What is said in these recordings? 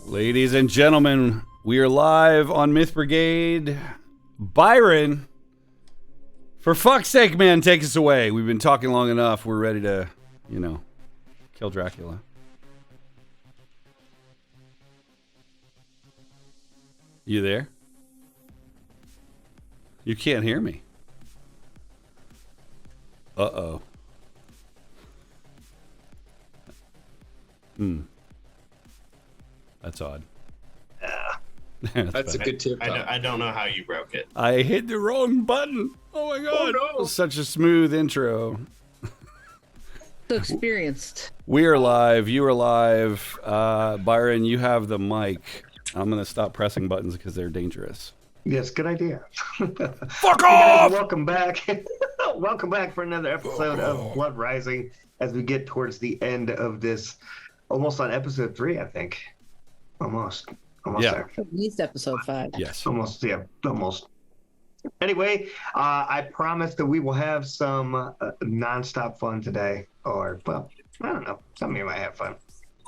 Ladies and gentlemen, we are live on Myth Brigade. Byron, for fuck's sake, man, take us away. We've been talking long enough. We're ready to, kill Dracula. You there? You can't hear me. Uh-oh. That's odd. Yeah. That's a good tip. I don't know how you broke it. I hit the wrong button. Oh my god. Oh, no. Such a smooth intro. So experienced. We are live. You are live. Byron, you have the mic. I'm going to stop pressing buttons because they're dangerous. Yes, good idea. Fuck off! Welcome back. Welcome back for another episode of Blood Rising as we get towards the end of this. Almost on episode 3, I think. Almost there. At least episode 5. Yes. Almost. Anyway, I promise that we will have some nonstop fun today. Or, well, I don't know. Some of you might have fun.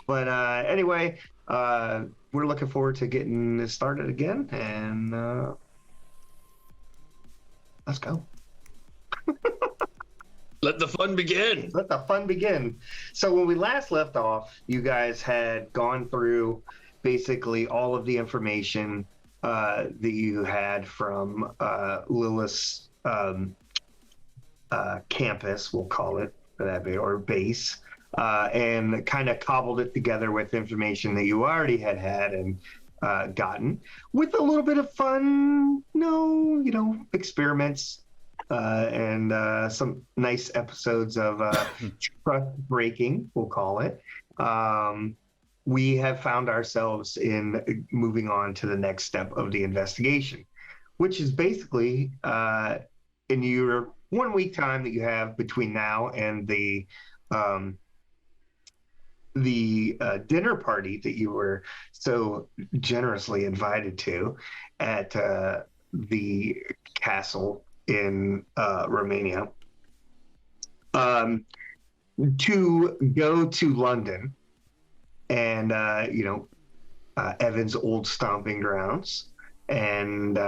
But anyway, we're looking forward to getting this started again. And let's go. Let the fun begin. Let the fun begin. So when we last left off, you guys had gone through basically all of the information that you had from Lilith's campus, we'll call it for that bit, or base, and kind of cobbled it together with information that you already had and gotten, with a little bit of fun, experiments. And some nice episodes of trust breaking, we'll call it. We have found ourselves in moving on to the next step of the investigation, which is basically in your 1 week time that you have between now and the dinner party that you were so generously invited to at the castle in Romania, to go to London and Evan's old stomping grounds and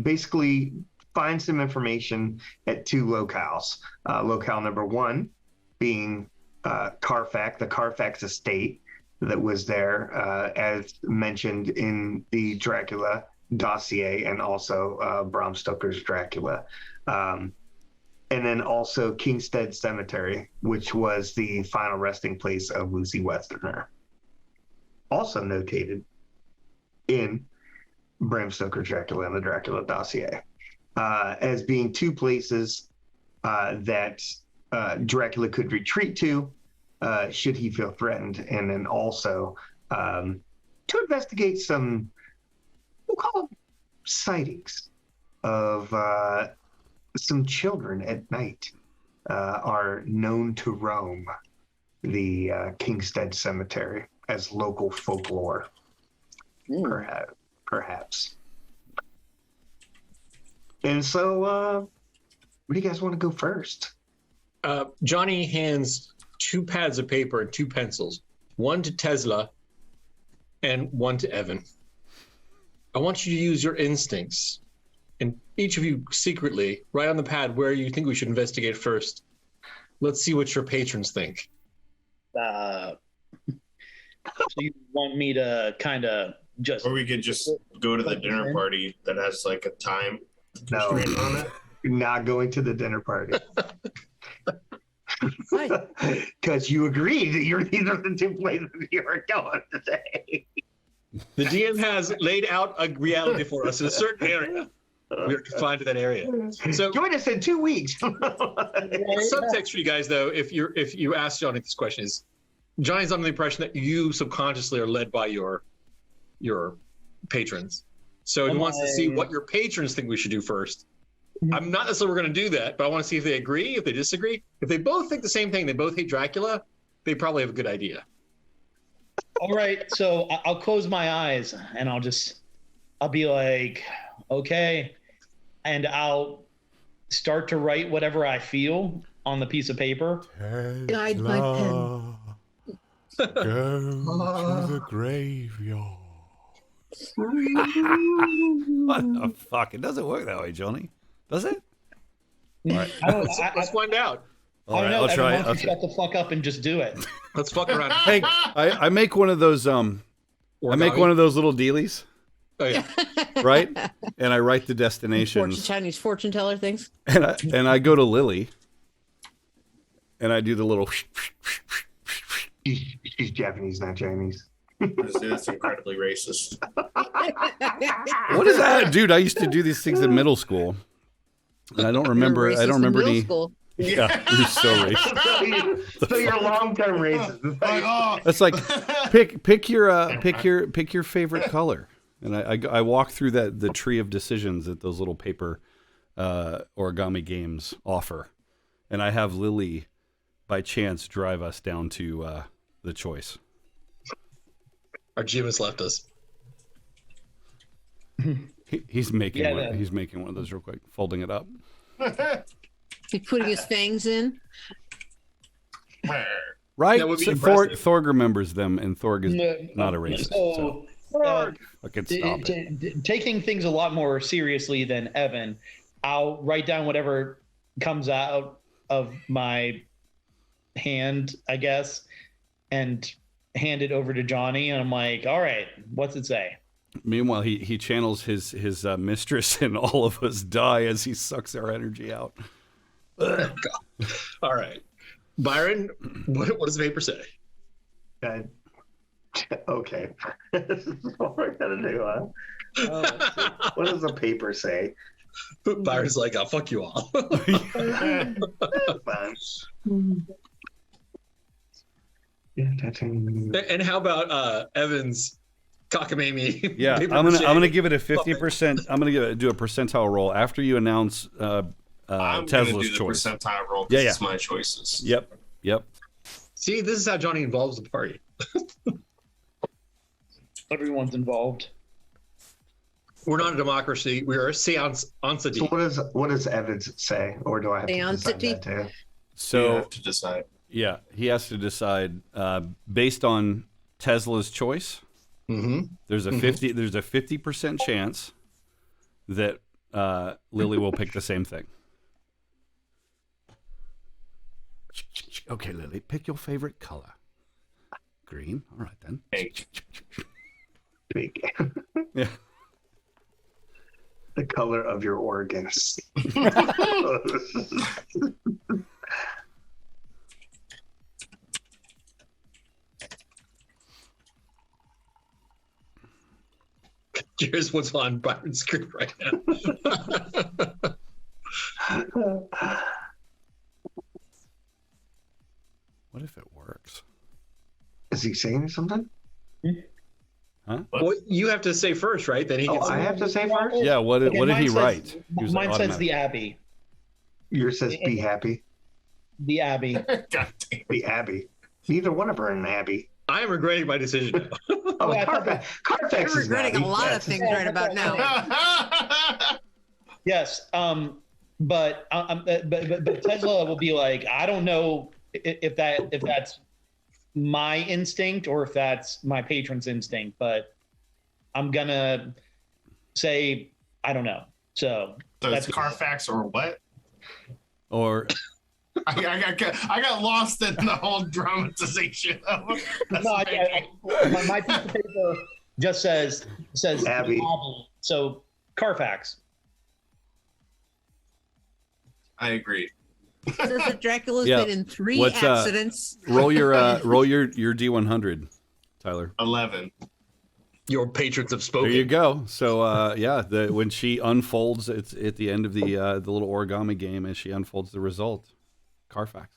basically find some information at 2 locales. Locale number 1 being Carfax, the Carfax estate that was there, as mentioned in the Dracula dossier, and also Bram Stoker's Dracula, and then also Kingstead Cemetery, which was the final resting place of Lucy Westerner, also notated in Bram Stoker's Dracula and the Dracula dossier, as being 2 places that Dracula could retreat to should he feel threatened, and then also to investigate some, we'll call them sightings of some children at night are known to roam the Kingstead Cemetery as local folklore, perhaps. And so, where do you guys want to go first? Johnny hands 2 pads of paper and 2 pencils, 1 to Tesla and 1 to Evan. I want you to use your instincts, and each of you secretly write on the pad where you think we should investigate first. Let's see what your patrons think. So you want me to kind of just... Or we could just go to the dinner party that has like a time constraint on it. Not going to the dinner party. Because you agreed that these are the 2 places you are going today. The DM has laid out a reality for us in a certain area. We're confined to that area. So join us in 2 weeks. Subtext for you guys, though, if you ask Johnny this question, is Johnny's under the impression that you subconsciously are led by your patrons. So he wants to see what your patrons think we should do first. I'm not necessarily going to do that, but I want to see if they agree, if they disagree. If they both think the same thing, they both hate Dracula, they probably have a good idea. All right, so I'll close my eyes and I'll be like, okay, and I'll start to write whatever I feel on the piece of paper. Guide my pen. Go to the graveyard. What the fuck? It doesn't work that way, Johnny. Does it? All right. Let's find out. I don't know. I'll try. Everyone shut the fuck up and just do it. Let's fuck around. Hey, I make one of those. I make one of those little dealies. Oh yeah. Right, and I write the destinations. Chinese fortune teller things. And I go to Lily, and I do the little. She's Japanese, not Chinese. It's incredibly racist. What is that, dude? I used to do these things in middle school, and I don't remember. I don't remember any. School. Yeah, you're so racist. So you're long-term racist. That's like pick your favorite color, and I walk through the tree of decisions that those little paper origami games offer, and I have Lily, by chance, drive us down to the choice. Our Jim has left us. He's making he's making one of those real quick, folding it up. He's putting his fangs in. Right? That would be So impressive. Thorg remembers them, and Thorg is not a racist. So, I can stop it. taking things a lot more seriously than Evan, I'll write down whatever comes out of my hand, I guess, and hand it over to Johnny. And I'm like, all right, what's it say? Meanwhile, he channels his mistress, and all of us die as he sucks our energy out. All right, Byron, what does the paper say? Okay. This is what we're gonna do, huh? Let's see. What does the paper say? Byron's like, I'll fuck you all. Fine. And how about Evan's cockamamie? Yeah, paper I'm mache? gonna give it a 50%. I'm gonna do a percentile roll after you announce I'm Tesla's gonna do the choice. percentile roll. Yeah, yeah. It's my choices. Yep. See, this is how Johnny involves the party. Everyone's involved. We're not a democracy. We are a seance entity. So what does Evans say, or do I have to decide that too? You So have to decide. yeah, he has to decide based on Tesla's choice. Mm-hmm. There's a 50% chance that Lily will pick the same thing. Okay, Lily, pick your favorite color. Green. All right then. Pink. Big. Yeah. The color of your organs. Here's what's on Byron's screen right now. What if it works? Is he saying something? Well, you have to say first, right? Then he Oh, gets. I have to say first? Yeah. What did Mine he says- write? He was Mine says automatic. the Abbey. Yours says be happy. The Abbey. God damn. The Abbey. Neither one of her in an Abbey. I am regretting my decision now. Oh, I thought Carfax You're is regretting Abbey. a lot of Yes. things right about now. Yes. But Tesla will be like, I don't know if that's my instinct or if that's my patron's instinct, but I'm gonna say I don't know. So So it's that's Carfax or what? Or I got lost in the whole dramatization of that's no, the my piece of paper just says Abbey. So Carfax. I agree. Says that Dracula's Yeah. been in 3 What's, accidents. roll your D100, Tyler. 11. Your patrons have There spoken. you go. So yeah, when she unfolds, it's at the end of the little origami game as she unfolds the result. Carfax.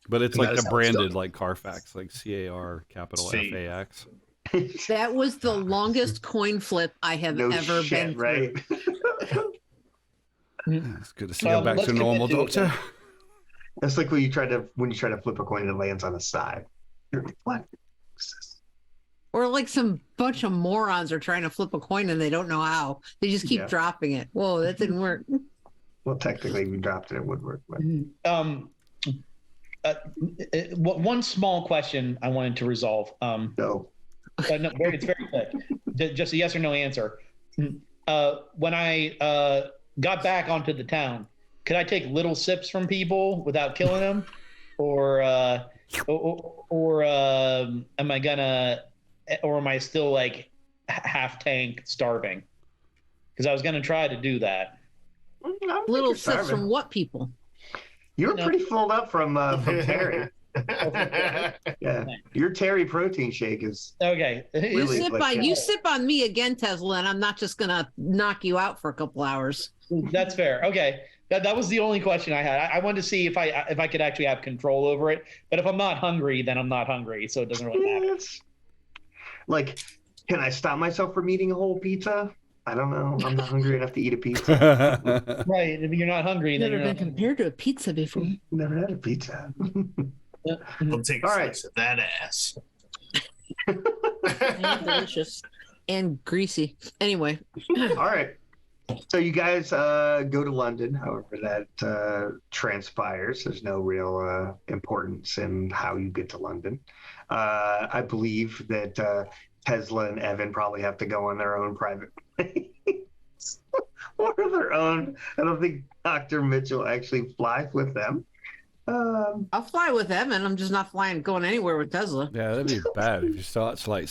But it's And like that is the how it's branded done. like Carfax, like CAR capital C. FAX. That was the longest coin flip I have No ever shit, been right? through. It's good to see you back let's to normal, commit to it, Doctor. That's like when you try to flip a coin and it lands on the side. You're like, what? Or like some bunch of morons are trying to flip a coin and they don't know how. They just keep Yeah. dropping it. Whoa, that didn't work. Well, technically, if you dropped it, it would work. But one small question I wanted to resolve. No. No, it's very quick. Just a yes or no answer. When I got back onto the town, could I take little sips from people without killing them, or am I gonna, or am I still like half tank starving? Because I was gonna try to do that. Little sips from what people? You were pretty full up from Terry. Yeah, your Terry protein shake is Okay. really You sip on me again, Tesla, and I'm not just gonna knock you out for a couple hours. That's fair. Okay. That was the only question I had. I wanted to see if I could actually have control over it. But if I'm not hungry, then I'm not hungry, so it doesn't really matter. Like, can I stop myself from eating a whole pizza? I don't know. I'm not hungry enough to eat a pizza. Right. If you're not hungry, then Never you're been not compared to a pizza before. Never had a pizza. We'll take a All slice of that ass. And delicious and greasy. Anyway. All right. So you guys go to London, however that transpires. There's no real importance in how you get to London. I believe that Tesla and Evan probably have to go on their own private planes. Or their own. I don't think Dr. Mitchell actually flies with them. I'll fly with Evan. I'm just not going anywhere with Tesla. Yeah, that'd be bad if you start to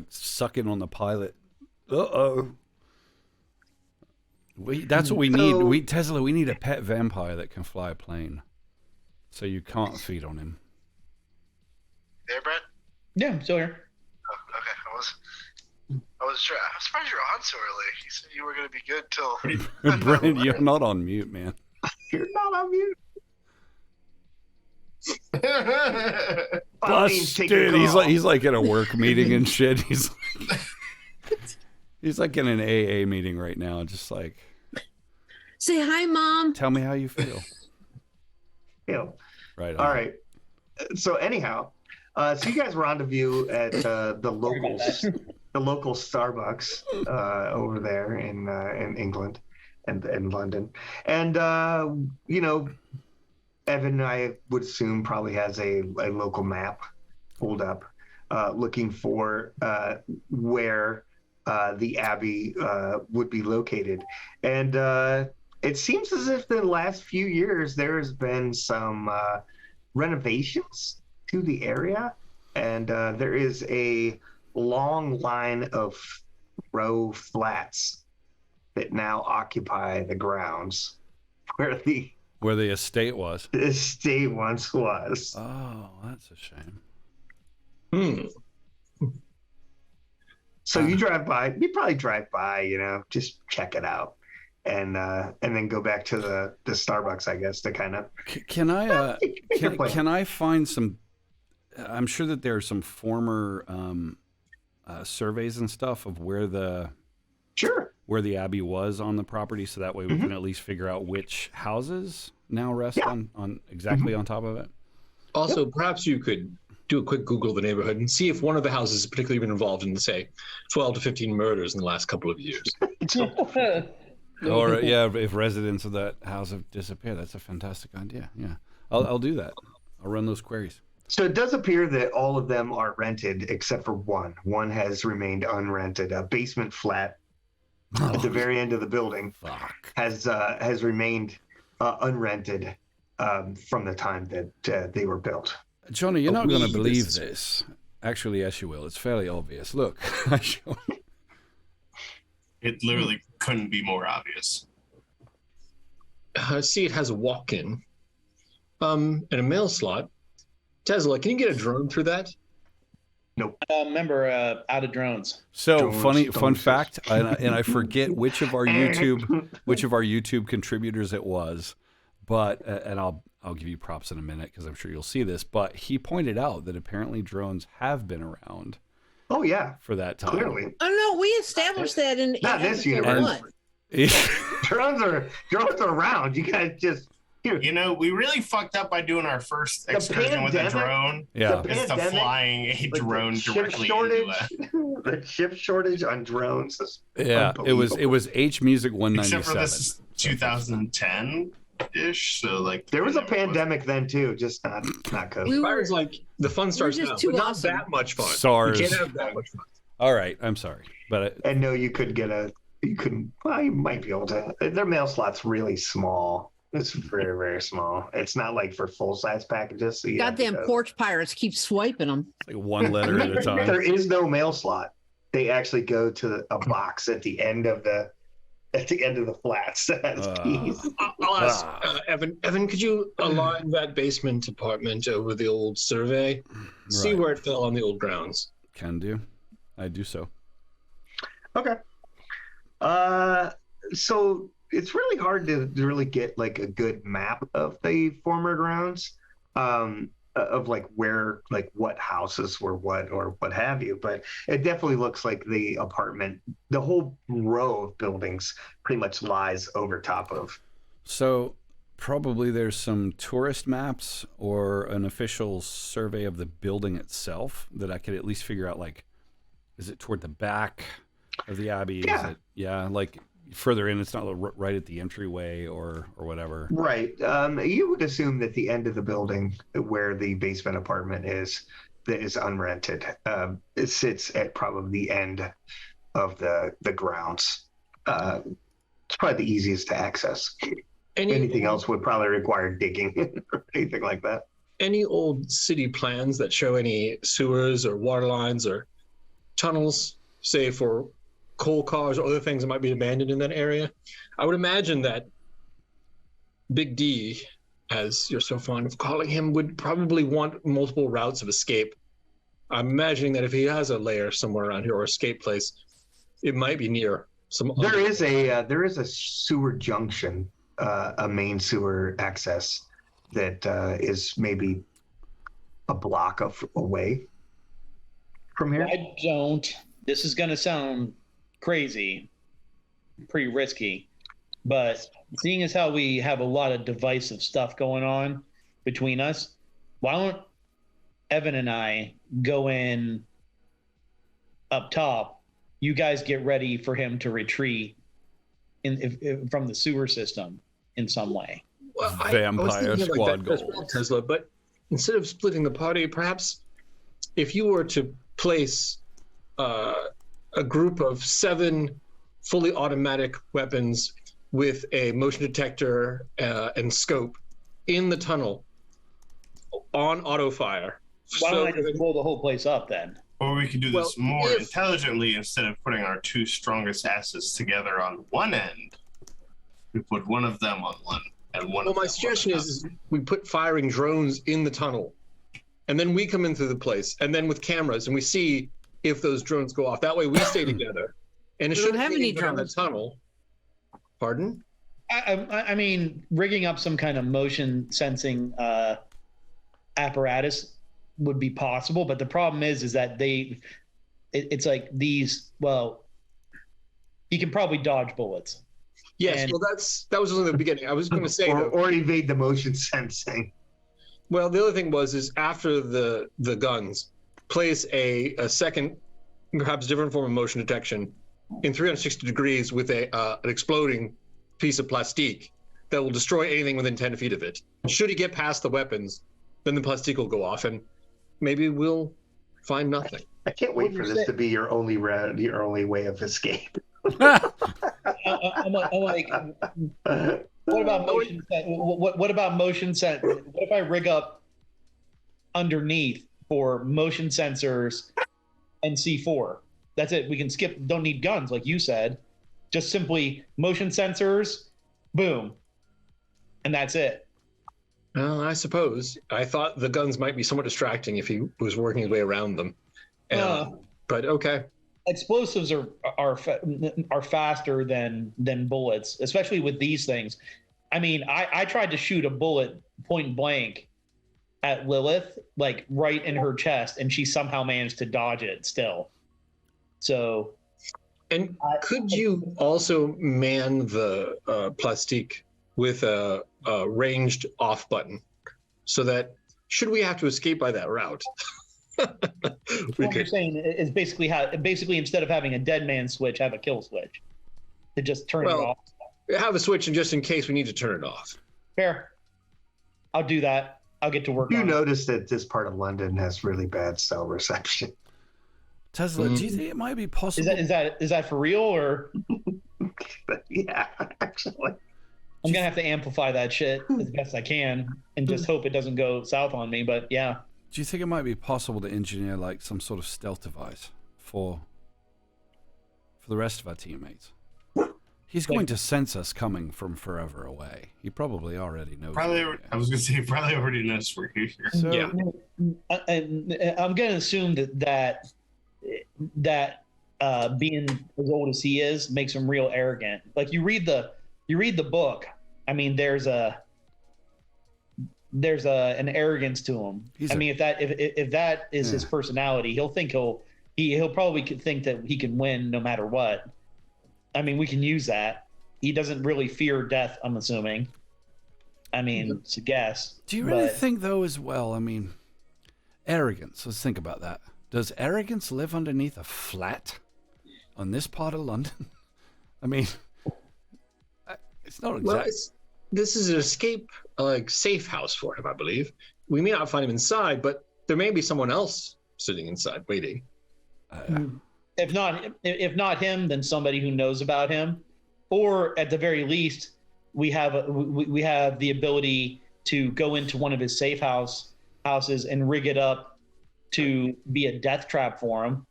sucking on the pilot. Uh-oh. That's what we need. Tesla, we need a pet vampire that can fly a plane. So you can't feed on him. There, Brett? Yeah, I'm still here. Oh, okay. I'm surprised you're on so early. You said you were going to be good till... Brent, you're not on mute, man. You're not on mute. Busted. He's like in a work meeting and shit. He's like in an AA meeting right now, just like, say hi, Mom. Tell me how you feel. Right. All right. So anyhow, so you guys rendezvous at the local Starbucks over there in England and in London, and Evan, I would assume, probably has a local map pulled up, looking for where the Abbey would be located. And it seems as if the last few years there has been some renovations to the area, and there is a long line of row flats that now occupy the grounds where the estate was. The estate once was. Oh, that's a shame. So you drive by. You probably drive by. Just check it out, and then go back to the Starbucks, I guess, to kind of. Can I find some? I'm sure that there are some former surveys and stuff of where the Abbey was on the property, so that way we can at least figure out which houses now rest on exactly on top of it. Also, perhaps you could do a quick Google of the neighborhood and see if one of the houses has particularly been involved in, say, 12 to 15 murders in the last couple of years. Or if residents of that house have disappeared. That's a fantastic idea. Yeah, I'll do that. I'll run those queries. So it does appear that all of them are rented except for one. One has remained unrented. A basement flat at the very end of the building has remained unrented from the time that they were built. Johnny, you're not going to believe this. Actually, yes, you will. It's fairly obvious. Look. It literally couldn't be more obvious. I see it has a walk-in and a mail slot. Tesla, can you get a drone through that? Nope. Remember, out of drones. So fun fact, and I forget which of our YouTube contributors it was, but and I'll give you props in a minute because I'm sure you'll see this. But he pointed out that apparently drones have been around. Oh yeah, for that time. Clearly. Oh no, we established that in not this universe. Drones are around. You guys just. We really fucked up by doing our first excursion with a drone. Yeah. It's flying a drone directly into it. The chip shortage on drones is it was H Music 197. Except for this is 2010. ish. So like There was a never pandemic then too, just not COVID. We were Fire's like the fun starts just now, too but not awesome. that much fun. SARS. You can't have that much fun. All right, I'm sorry, but And no, you couldn't. Well, you might be able to. Their mail slot's really small. It's very, very small. It's not like for full size packages. So you have to goddamn go- porch pirates keep swiping them. like one letter at a time. There is no mail slot. They actually go to a box at the end of the flats that has keys. I'll ask Evan. Evan, could you align that basement apartment over the old survey? See Right. where it fell on the old grounds. Can do. I do so. Okay. So it's really hard to really get like a good map of the former grounds, of like where, like what houses were what or what have you. But it definitely looks like the apartment, the whole row of buildings pretty much lies over top of. So probably there's some tourist maps or an official survey of the building itself that I could at least figure out, like, is it toward the back of the Abbey? Yeah. Is it, yeah, like further in, it's not right at the entryway or whatever. Right. You would assume that the end of the building where the basement apartment is, that is unrented, it sits at probably the end of the grounds. It's probably the easiest to access. Anything else would probably require digging or anything like that. Any old city plans that show any sewers or water lines or tunnels, say for coal cars or other things that might be abandoned in that area? I would imagine that Big D, as you're so fond of calling him, would probably want multiple routes of escape. I'm imagining that if he has a lair somewhere around here or escape place, it might be near some. There is a sewer junction, a main sewer access that is maybe a block away from here. I don't. This is going to sound crazy, pretty risky, but seeing as how we have a lot of divisive stuff going on between us, why don't Evan and I go in up top? You guys get ready for him to retreat from the sewer system in some way. Well, Vampire squad as well, Tesla, but instead of splitting the party, perhaps if you were to place a group of 7 fully automatic weapons with a motion detector and scope in the tunnel on auto fire. Why don't I just blow the whole place up then? Or we could do this more intelligently. Instead of putting our 2 strongest asses together on one end, we put one of them on one and one. Well, my suggestion is we put firing drones in the tunnel, and then we come in through the place, and then with cameras, and we see if those drones go off. That way, we stay together. And it We don't shouldn't have be any anybody in the drones. tunnel. Pardon? I mean, rigging up some kind of motion sensing apparatus would be possible, but the problem is that it's like these. Well, he can probably dodge bullets. Yes. And- Well, that was in the beginning. I was going to say, or evade the motion sensing. well, the other thing is after the guns, place a second, perhaps different form of motion detection in 360 degrees with an exploding piece of plastique that will destroy anything within 10 feet of it. Should he get past the weapons, then the plastique will go off, and maybe we'll find nothing. I can't wait for What do you this say? to be your only way of escape. I'm like, what about motion? What about motion sense? What if I rig up underneath for motion sensors and C4? That's it. We can skip. Don't need guns, like you said. Just simply motion sensors, boom, and that's it. Well, I suppose. I thought the guns might be somewhat distracting if he was working his way around them. But okay. Explosives are faster than bullets, especially with these things. I mean, I tried to shoot a bullet point blank at Lilith, like right in her chest, and she somehow managed to dodge it still. So, And could you also man the plastique with a ranged off button so that should we have to escape by that route? what you're saying is basically instead of having a dead man switch, have a kill switch to just turn it off. Have a switch, and just in case we need to turn it off. Fair. I'll do that. I'll get to work You on it. notice that this part of London has really bad cell reception. Tesla, do you think it might be possible? Is that for real, or Yeah, actually. I'm gonna have to amplify that shit as best I can and just hope it doesn't go south on me? But yeah. Do you think it might be possible to engineer like some sort of stealth device for the rest of our teammates? He's going to sense us coming from forever away. He probably already knows. Probably, we're here. I was gonna say, probably already knows we're here. So, Yeah. I'm gonna assume that being as old as he is makes him real arrogant. Like you read the book. I mean, there's an arrogance to him. I mean, if that is his personality, he'll probably think that he can win no matter what. I mean, we can use that. He doesn't really fear death, I'm assuming. I mean, it's a guess. do you really think, though, as well? I mean, arrogance. Let's think about that. Does arrogance live underneath a flat on this part of London? I mean, it's not Well, exactly. this is an escape, safe house for him, I believe. We may not find him inside, but there may be someone else sitting inside waiting. If not him, then somebody who knows about him, or at the very least, we have the ability to go into one of his safe houses and rig it up to be a death trap for him,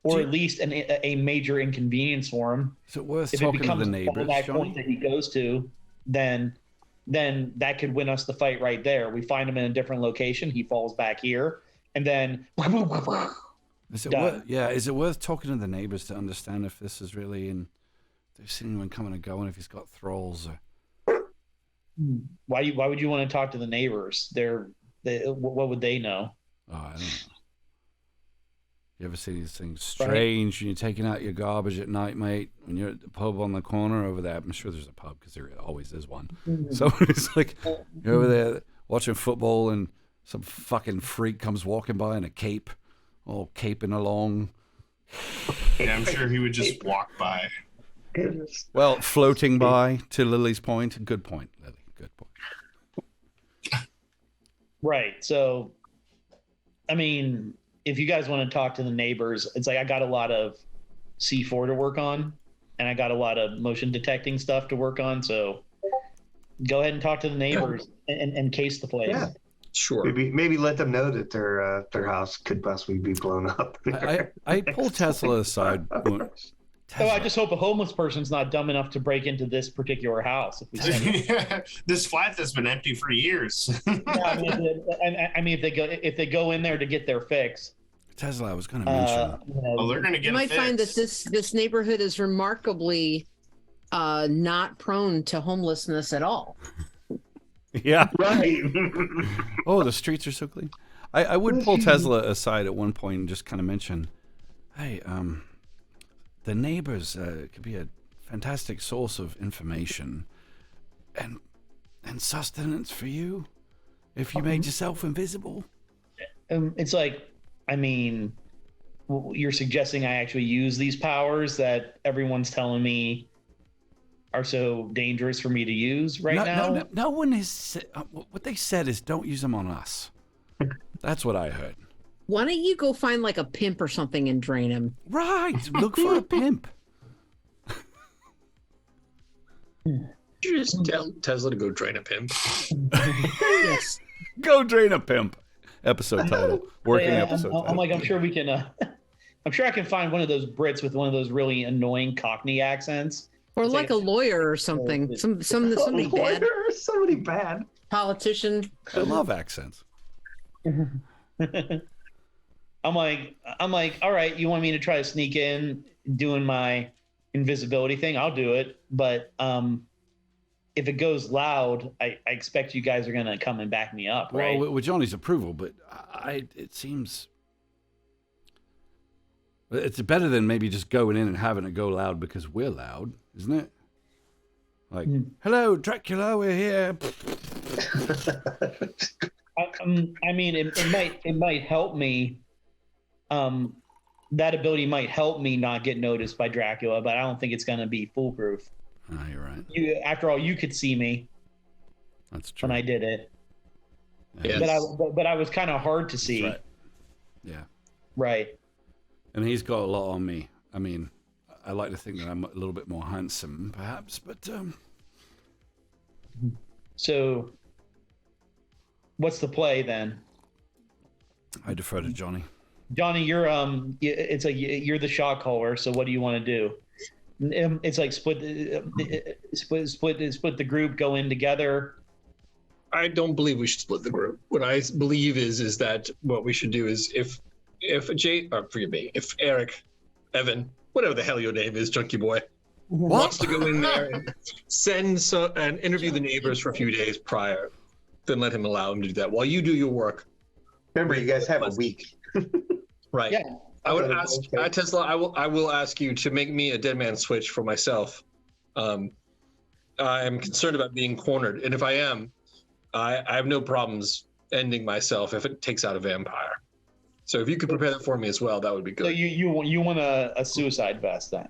or at least a major inconvenience for him. Is it worth If it talking to becomes the a neighbors, fallback Johnny? point that he goes to, then that could win us the fight right there. We find him in a different location. He falls back here, and then Is it done. is it worth talking to the neighbors to understand if this is really in? They've seen anyone coming and going, if he's got thralls or. why would you want to talk to the neighbors? What would they know? Oh, I don't know. You ever see these things strange when you're taking out your garbage at night, mate? When you're at the pub on the corner over there, I'm sure there's a pub because there always is one. So it's like you're over there watching football and some fucking freak comes walking by in a cape, all caping along. Yeah, I'm sure he would just walk by. Well, floating by to Lily's point. Good point, Lily. Good point. Right. So, I mean, if you guys want to talk to the neighbors, it's like I got a lot of C4 to work on, and I got a lot of motion detecting stuff to work on. So, go ahead and talk to the neighbors and case the place. Yeah. Sure. Maybe let them know that their house could possibly be blown up. I pull Tesla aside. Oh, I just hope a homeless person's not dumb enough to break into this particular house. If we send This flat that's been empty for years. yeah, I mean, if they go in there to get their fix, Tesla, I was going to mention. Well, they're going to get You a might find that fix. this neighborhood is remarkably not prone to homelessness at all. Yeah. Right. Oh, the streets are so clean. I would pull Tesla aside at one point and just kind of mention, hey, the neighbors could be a fantastic source of information and sustenance for you if you made yourself invisible. it's like, I mean, you're suggesting I actually use these powers that everyone's telling me are so dangerous for me to use now? No one is. What they said is don't use them on us. That's what I heard. Why don't you go find like a pimp or something and drain him? Right. Look for a pimp. Did you just tell Tesla to go drain a pimp? Yes. Go drain a pimp. Episode title. Working Yeah, episode I'm title. like, I'm sure we can. I'm sure I can find one of those Brits with one of those really annoying Cockney accents. Or It's like a lawyer or something. Somebody bad. Somebody bad. Politician. I love accents. I'm like, all right, you want me to try to sneak in doing my invisibility thing? I'll do it. But if it goes loud, I expect you guys are gonna come and back me up, right? Well, with Johnny's approval, but it seems it's better than maybe just going in and having it go loud because we're loud, isn't it? Like, hello, Dracula, we're here. I mean, it might help me. That ability might help me not get noticed by Dracula, but I don't think it's gonna be foolproof. Oh, you're right. After all, you could see me. That's true. when I did it. Yeah. Yes. But I was kind of hard to see. That's right. Yeah. Right. And he's got a lot on me. I mean, I like to think that I'm a little bit more handsome, perhaps, but So, what's the play then? I defer to Johnny. Johnny, you're it's like you're the shot caller. So what do you want to do? It's like split the group, go in together. I don't believe we should split the group. What I believe is that what we should do is if Eric, Evan, whatever the hell your name is, Chunky Boy, wants to go in there and and interview the neighbors for a few days prior, then let him allow him to do that while you do your work. Remember, you guys have a week. Right. Yeah. I would ask Tesla. I will ask you to make me a dead man switch for myself. I am concerned about being cornered, and if I am, I have no problems ending myself if it takes out a vampire. So if you could prepare that for me as well, that would be good. So you want a suicide vest then?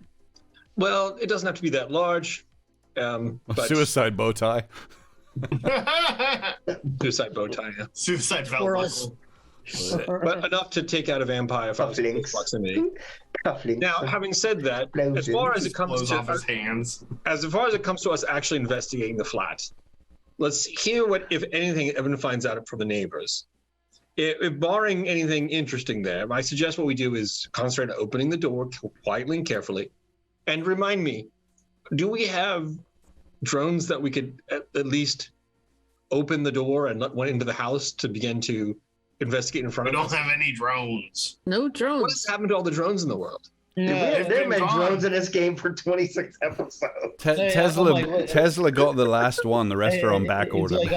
Well, it doesn't have to be that large. But Suicide bow tie. suicide bow tie. Yeah. Suicide Squirrels. belt. But enough to take out a vampire if I was in close proximity. Cufflinks. Now, having said that, as far as it comes Blows to off his hands. as far as it comes to us actually investigating the flat, let's hear what, if anything, Evan finds out from the neighbors. If barring anything interesting there, I suggest what we do is concentrate on opening the door quietly and carefully. And remind me, do we have drones that we could at least open the door and let one into the house to begin to investigate in front We of us? don't have any drones. No What drones. has happened to all the drones in the world? There they've have been gone. drones in this game for 26 episodes. Tesla, I'm like, Tesla got the last one. The rest are on back It's order. like,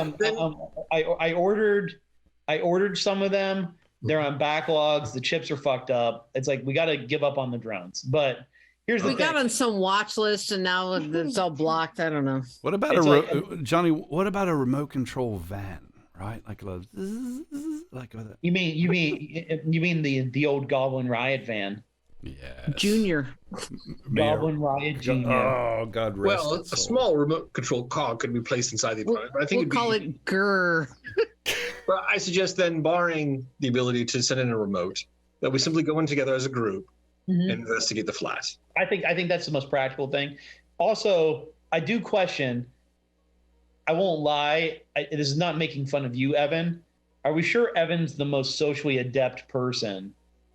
I ordered some of them. They're on backlogs. The chips are fucked up. It's like we got to give up on the drones. But here's the We thing. got on some watch list and now it's all blocked. I don't know. What about It's Johnny? What about a remote control van? Right, like a like a, You mean the old Goblin Riot van? yeah. Junior. Goblin Riot Junior. Oh God, rest Well, a its soul. small remote control cog could be placed inside the apartment. But I think We'll call it GRR. But I suggest then, barring the ability to send in a remote, that we simply go in together as a group and investigate the flat. I think that's the most practical thing. Also, I do question. I won't lie. This is not making fun of you, Evan. Are we sure Evan's the most socially adept person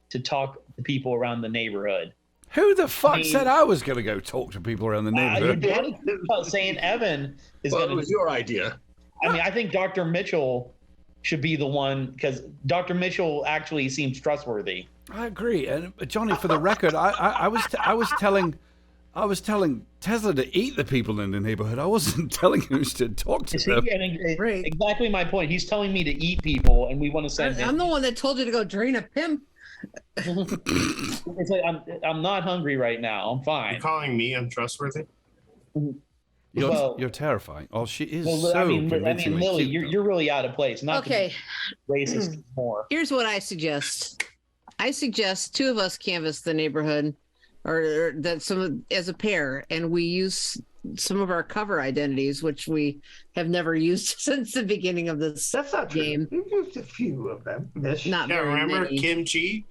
to talk to people around the neighborhood? Who the fuck I mean- said I was going to go talk to people around the You neighborhood? did saying Evan is Well, going it was your idea. I mean, I think Dr. Mitchell should be the one because Dr. Mitchell actually seems trustworthy. I agree, and Johnny, for the record, I was telling Tesla to eat the people in the neighborhood. I wasn't telling him to talk to See, them. and Right. exactly my point. He's telling me to eat people, and we want to send him. I'm the one that told you to go drain a pimp. It's like I'm not hungry right now. I'm You're fine. calling me untrustworthy? You're terrifying. Oh, she is Well, so convincingly Lily, cute, you're really out of place. Not to Okay. be racist more. Here's what I suggest. I suggest two of us canvass the neighborhood, or that some as a pair, and we use some of our cover identities, which we have never used since the beginning of this That's not true. game. We've used a few of them. Not Yeah, very remember many. kimchi?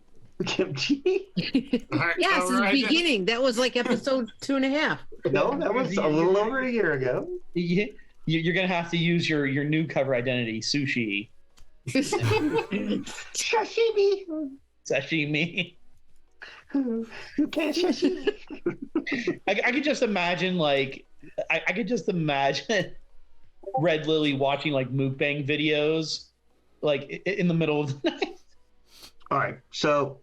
Kimchi? Yes, in the Alright. beginning. That was like episode 2.5. No, that was a little over a year ago. You're gonna have to use your new cover identity, sushi, Sashimi. sashimi. You can't sashimi. I could just imagine I could just imagine Red Lily watching like mukbang videos like in the middle of the night. All right. So,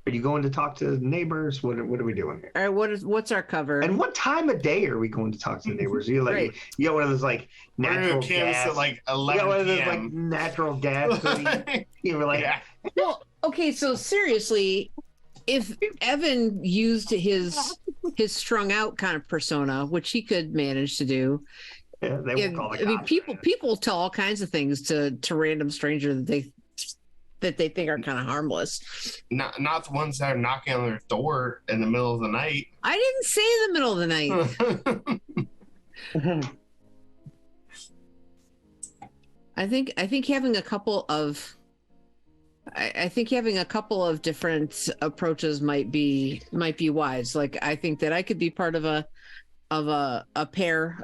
are you going to talk to the neighbors? What are we doing here? All right, what's our cover? And what time of day are we going to talk to the neighbors? You like Right. you got one of those like We're natural gonna canvas gas. at like You got one 11 of those like p.m. natural gas. hoodie. You were like, Yeah. Well, okay, so seriously, if Evan used his strung out kind of persona, which he could manage to do, yeah, they won't call the I mean, cops. people tell all kinds of things to random strangers that they think are kind of harmless. Not the ones that are knocking on their door in the middle of the night. I didn't say the middle of the night. I think having a couple of I think having a couple of different approaches might be wise. Like I think that I could be part of a pair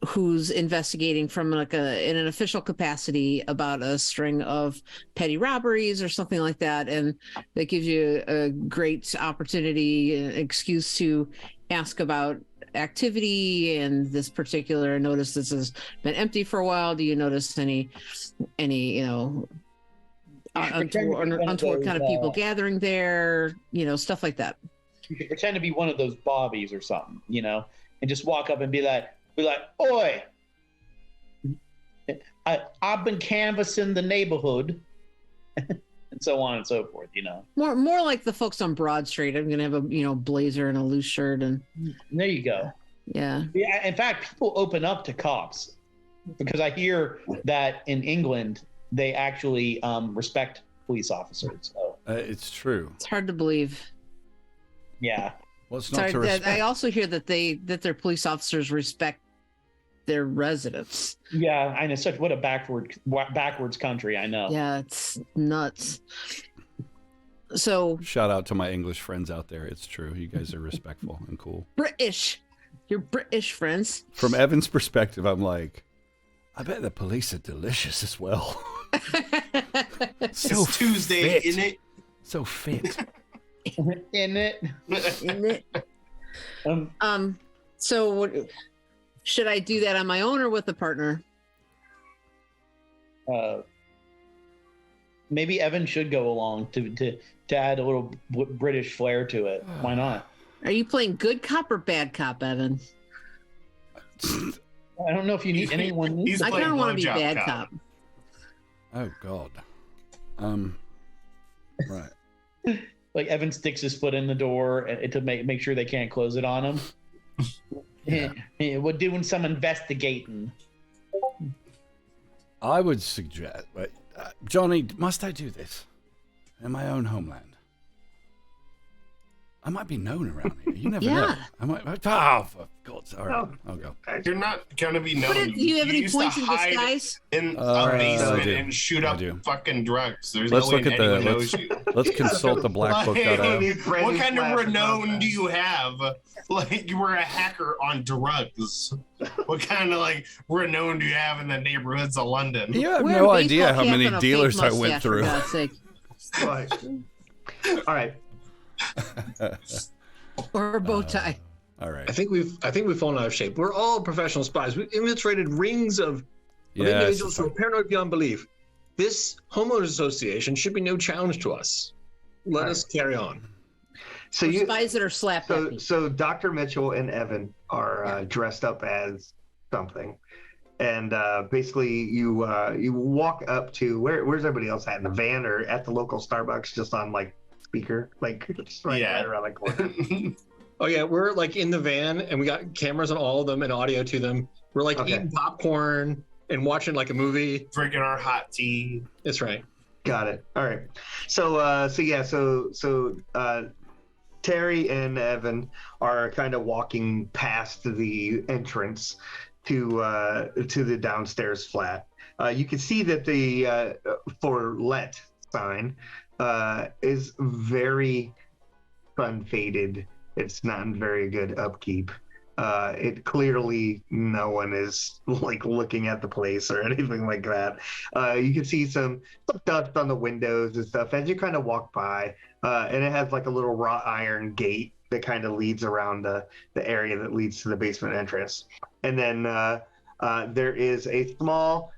who's investigating from like in an official capacity about a string of petty robberies or something like that, and that gives you a great opportunity, an excuse to ask about activity and this particular notice this has been empty for a while. Do you notice any untoward kind of people gathering there, stuff like that. You should pretend to be one of those bobbies or something, and just walk up and be like, "Oi, I've been canvassing the neighborhood," and so on and so forth. More like the folks on Broad Street. I'm gonna have a blazer and a loose shirt, and there you go. Yeah. In fact, people open up to cops because I hear that in England they actually respect police officers. So it's true. It's hard to believe. Yeah. Well, it's not to respect. I also hear that their police officers respect their residents. Yeah, I know. What a backwards country. I know. Yeah, it's nuts. So shout out to my English friends out there. It's true. You guys are respectful and cool. British. You're British friends. From Evan's perspective, I'm like, I bet the police are delicious as well. So it's Tuesday, fit. In it? So fit. In it. In it. So should I do that on my own or with a partner? Maybe Evan should go along to add a little British flair to it. Why not? Are you playing good cop or bad cop, Evan? I don't know if you need anyone. I kind of want to be bad cop. Oh God. Right. Like Evan sticks his foot in the door to make sure they can't close it on him. Yeah. We're doing some investigating. I would suggest, Johnny, must I do this in my own homeland? I might be known around here. You never know. I might. Oh, for God's sake! All right, I'll go. You're not gonna be known. Do you have any points in disguise? In a basement and shoot up fucking drugs. There's no way anyone knows you. Let's consult the black book. What kind of renown do you have? Like you were a hacker on drugs. What kind of renown do you have in the neighborhoods of London? You have no idea how many dealers I went through. All right. Or a bow tie. All right. I think we've fallen out of shape. We're all professional spies. We've infiltrated rings of individuals who are paranoid beyond belief. This homeowners association should be no challenge to us. Let us carry on. So spies that are slapped at me. So Dr. Mitchell and Evan are dressed up as something. And basically you walk up to where's everybody else at, in the van or at the local Starbucks, just on speaker, just right around the corner. Oh yeah, we're in the van and we got cameras on all of them and audio to them. We're eating popcorn and watching a movie, drinking our hot tea. That's right. Got it. All right. So Terry and Evan are kind of walking past the entrance to the downstairs flat. You can see that the for let sign is very faded. It's not in very good upkeep. It clearly no one is looking at the place or anything like that. You can see some dust on the windows and stuff as you kind of walk by, and it has a little wrought iron gate that kind of leads around the area that leads to the basement entrance. And then there is a small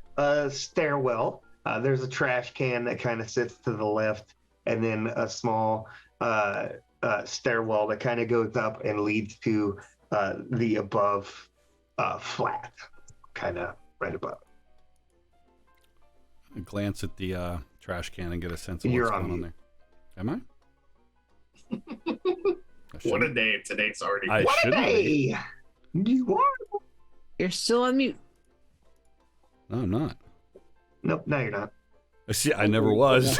stairwell. There's a trash can that kind of sits to the left, and then a small stairwell that kind of goes up and leads to the above flat, kind of right above. I glance at the trash can and get a sense of what's going on there. Am I? What a day! Today's already. I shouldn't be. You are. You're still on mute. No, I'm not. Nope, no, you're not. See, I never was.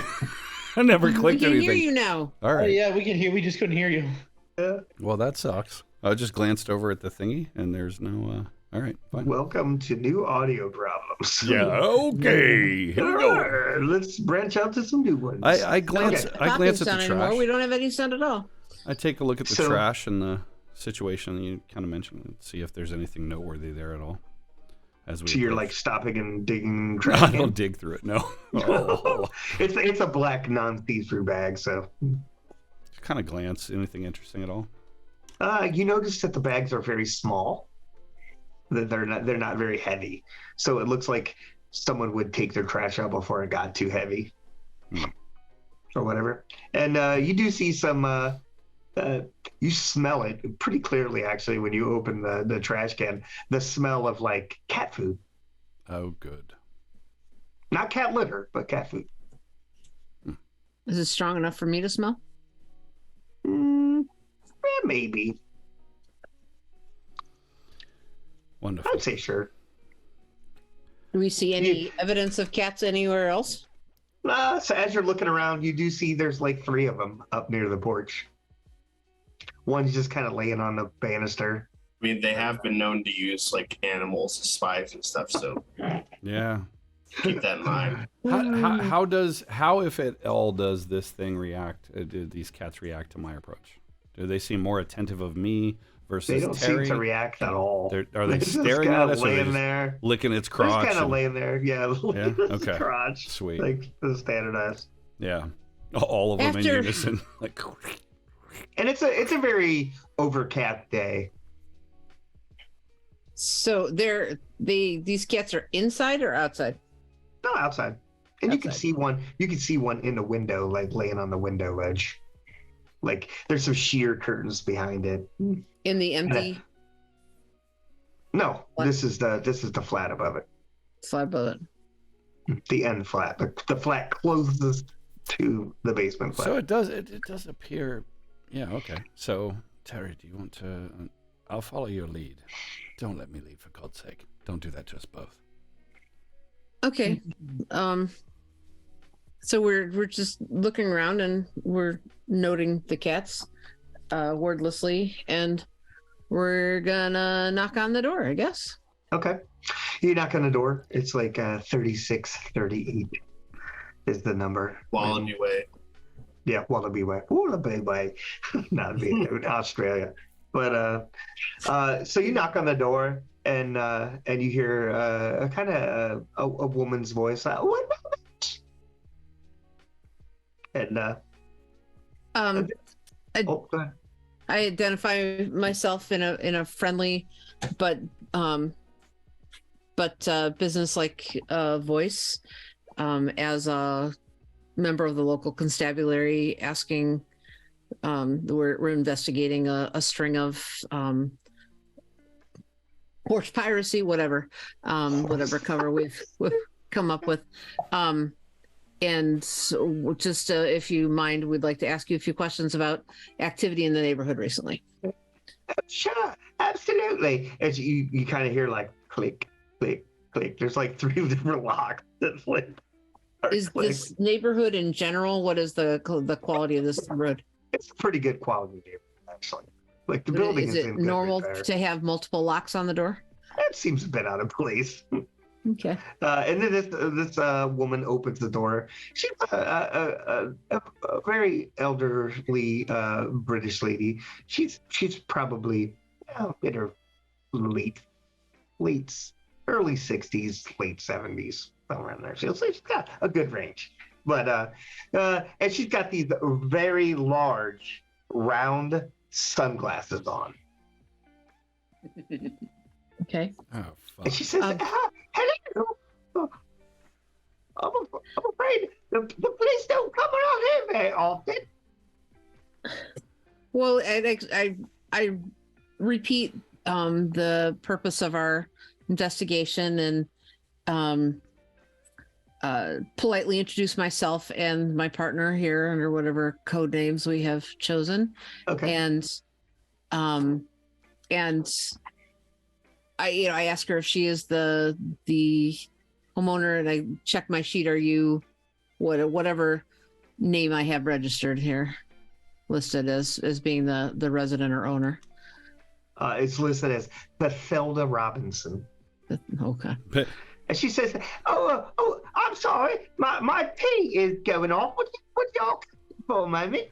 I never clicked anything. We can hear you now. All right. Yeah, we can hear. We just couldn't hear you. Well, that sucks. I just glanced over at the thingy, and there's no All right, fine. Welcome to new audio problems. Yeah, okay. Here we go. Alright, let's branch out to some new ones. I glance Okay. I glance at the sound trash. anymore. We don't have any sound at all. I take a look at the So- trash and the situation you kind of mentioned and see if there's anything noteworthy there at all. As we So you're approach. like stopping and digging trash I can? don't dig through it. No. Oh. It's a black non-see-through bag, so Kind of glance. Anything interesting at all? you notice that the bags are very small. That they're not very heavy. So it looks like someone would take their trash out before it got too heavy. Or whatever. And you do see some you smell it pretty clearly actually when you open the trash can. The smell of like cat food. Oh, good. Not cat litter, but cat food. Is it strong enough for me to smell? Maybe. Wonderful. I'd say sure. Do we see any evidence of cats anywhere else? So as you're looking around, you do see there's like 3 of them up near the porch. One's just kind of laying on the banister. I mean, they have been known to use like animals as spies and stuff, so Yeah. keep that in mind. How if it all does this thing react? Did these cats react to my approach? Do they seem more attentive of me versus They don't Terry? seem to react at all. Are they It's staring just at us or are they laying just there? licking its They're just crotch? kind of and- laying there. Yeah, licking its Okay. crotch. Sweet. Like the standardized. Yeah. All of them in After- unison. Like, And it's a very overcast day. So these cats are inside or outside? No, outside. And you can Outside. see one. You can see one in the window, like laying on the window ledge. Like there's some sheer curtains behind it. In the empty No, What? this is the flat above it. slab of it. The end flat. The flat closes to the basement flat. so it does appear. Yeah. Okay. So Terry, do you want to? I'll follow your lead. Don't let me leave, for God's sake. Don't do that to us both. Okay. So we're just looking around and we're noting the cats wordlessly, and we're gonna knock on the door, I guess. Okay. You knock on the door. It's like 3638 is the number. Wallaby way. Yeah, Wallaby Way. Wallaby Way. Not being in Australia. But so you knock on the door and you hear a kind of a woman's voice. One moment. And go ahead. I identify myself in a friendly but business-like voice as a member of the local constabulary, asking. We're investigating a string of horse piracy, whatever cover we've come up with. And so just if you mind, we'd like to ask you a few questions about activity in the neighborhood recently. Sure, absolutely. As you kind of hear like click, click, click. There's like 3 different locks. That's like Is click. this neighborhood in general? What is the quality of this road? It's a pretty good quality neighborhood, actually. Like the Is building is it in good normal repair. to have multiple locks on the door? That seems a bit out of place. Okay. And then this woman opens the door. She's a very elderly British lady. She's probably in her early 60s, late 70s, somewhere in there. She's got a good range. But and she's got these very large, round sunglasses on. Okay. Oh, fuck. And she says, hello. I'm afraid the police don't come around here very often. Well, I repeat the purpose of our investigation and politely introduce myself and my partner here under whatever code names we have chosen. Okay. And I ask her if she is the homeowner, and I check my sheet. Are you whatever name I have registered here listed as being the resident or owner? It's listed as Bethelda Robinson. Okay. And she says, "Oh, I'm sorry, my tea is going off. What y'all for a moment?"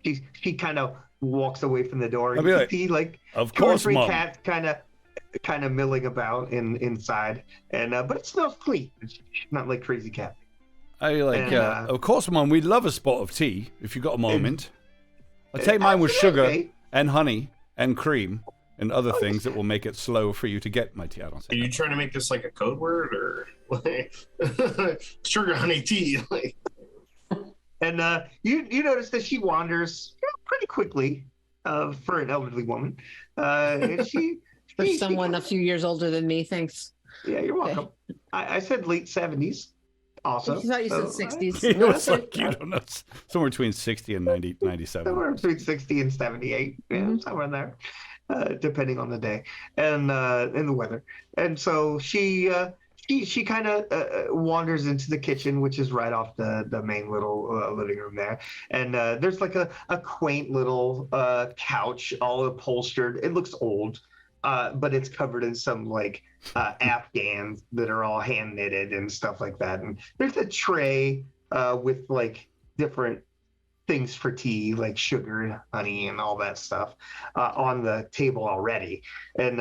She kind of walks away from the door. I'll be You like, see, like, "Of two or course, three Mom." cats kind of milling about inside, and but it smells clean. It's not like crazy cat. I like, And, of course, Mom, we'd love a spot of tea if you got a moment. I'll take mine with sugar absolutely. and honey and cream and other things that will make it slow for you to get my tea. I don't Are say you that. trying to make this like a code word or like sugar honey tea? Like, And you notice that she wanders pretty quickly for an elderly woman. And For she someone a few years older than me, thanks. yeah, you're welcome. I said late 70s. Also, I thought you said So, 60s. It No, was that's like, it. you don't know, somewhere between 60 and 97. somewhere between 60 and 78, somewhere in there, depending on the day and the weather. And so she kind of wanders into the kitchen, which is right off the main little living room there. And there's like a quaint little couch, all upholstered. It looks old, but it's covered in some like Afghans that are all hand knitted and stuff like that. And there's a tray with like different things for tea, like sugar, honey, and all that stuff on the table already. And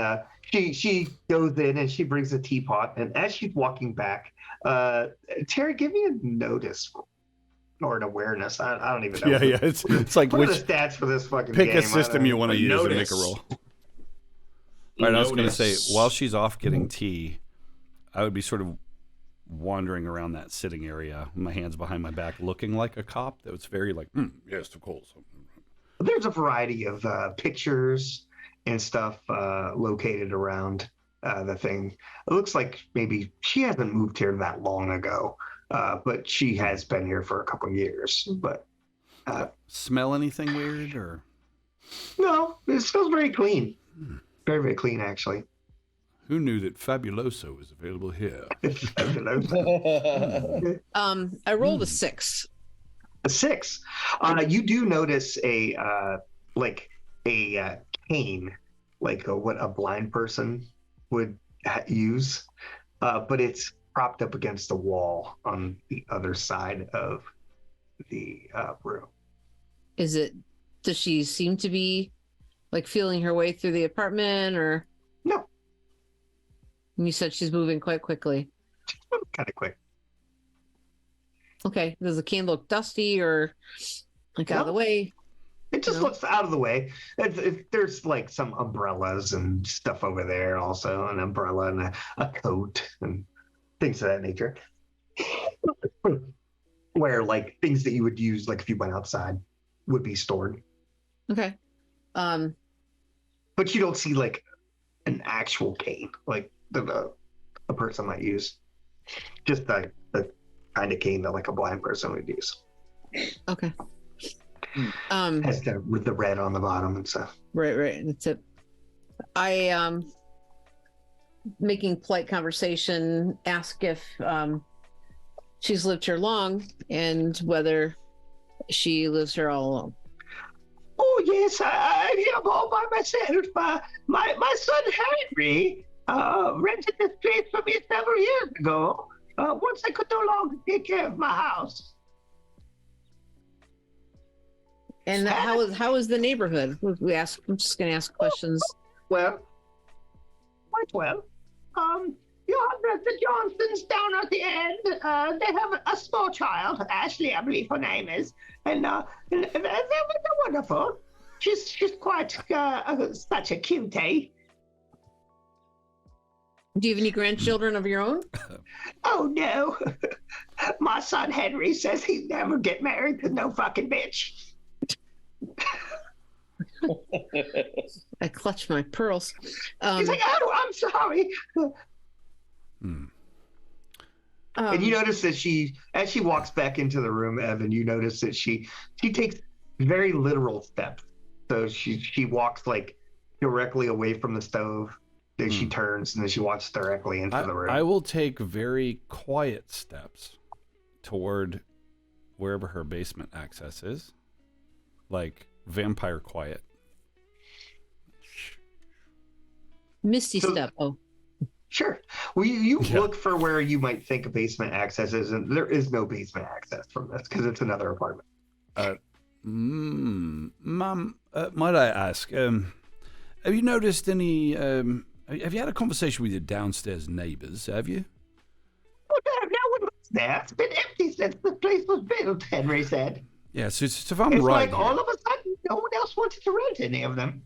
she goes in and she brings a teapot. And as she's walking back, Terry, give me a notice or an awareness. I don't even know. Yeah. It's like What are which the stats for this fucking pick game? a system you want to A use and make notice. a roll. All right, I was going to say, Notice. while she's off getting tea, I would be sort of wandering around that sitting area, with my hands behind my back, looking like a cop. That was very like, yes, of course. There's a variety of pictures and stuff located around the thing. It looks like maybe she hasn't moved here that long ago, but she has been here for a couple of years. But Smell anything weird or? no, it smells very clean. Very, very clean, actually. Who knew that Fabuloso was available here? I rolled a 6. A 6. You do notice a cane, like what a blind person would use, but it's propped up against the wall on the other side of the room. Does she seem to be like feeling her way through the apartment, or? No, You said she's moving quite quickly. kind of quick. Okay. Does the cane look dusty or like out of the way? It just No. looks out of the way. There's like some umbrellas and stuff over there, also an umbrella and a coat and things of that nature. Where like things that you would use, like if you went outside, would be stored. Okay. But you don't see like an actual cane, like a person might use. Just the kind of cane that like a blind person would use. Okay. Has with the red on the bottom and stuff. Right. That's it. I making polite conversation, ask if she's lived here long and whether she lives here all alone. Oh yes, I'm here all by myself. My son Henry rented this place for me several years ago. Once I could no longer take care of my house. And how is the neighborhood? I'm just gonna ask questions. Well, quite well. You have the Johnsons down at the end. They have a small child, Ashley, I believe her name is, and they're wonderful. She's quite such a cutie. Do you have any grandchildren of your own? Oh no, my son Henry says he'd never get married to no fucking bitch. I clutch my pearls. He's like, oh, I'm sorry. And you notice that as she walks back into the room, Evan, you notice that she takes very literal steps. So she walks like directly away from the stove. Then she turns and then she walks directly into the room. I will take very quiet steps toward wherever her basement access is, like vampire quiet. Misty step. Oh, Sure. Well, you look for where you might think a basement access is, and there is no basement access from this because it's another apartment. Mum, might I ask, have you noticed any, have you had a conversation with your downstairs neighbors, have you? Oh, no one was there. It's been empty since the place was built, Henry said. Yeah, so if I'm It's right like here, all of a sudden, no one else wanted to rent any of them.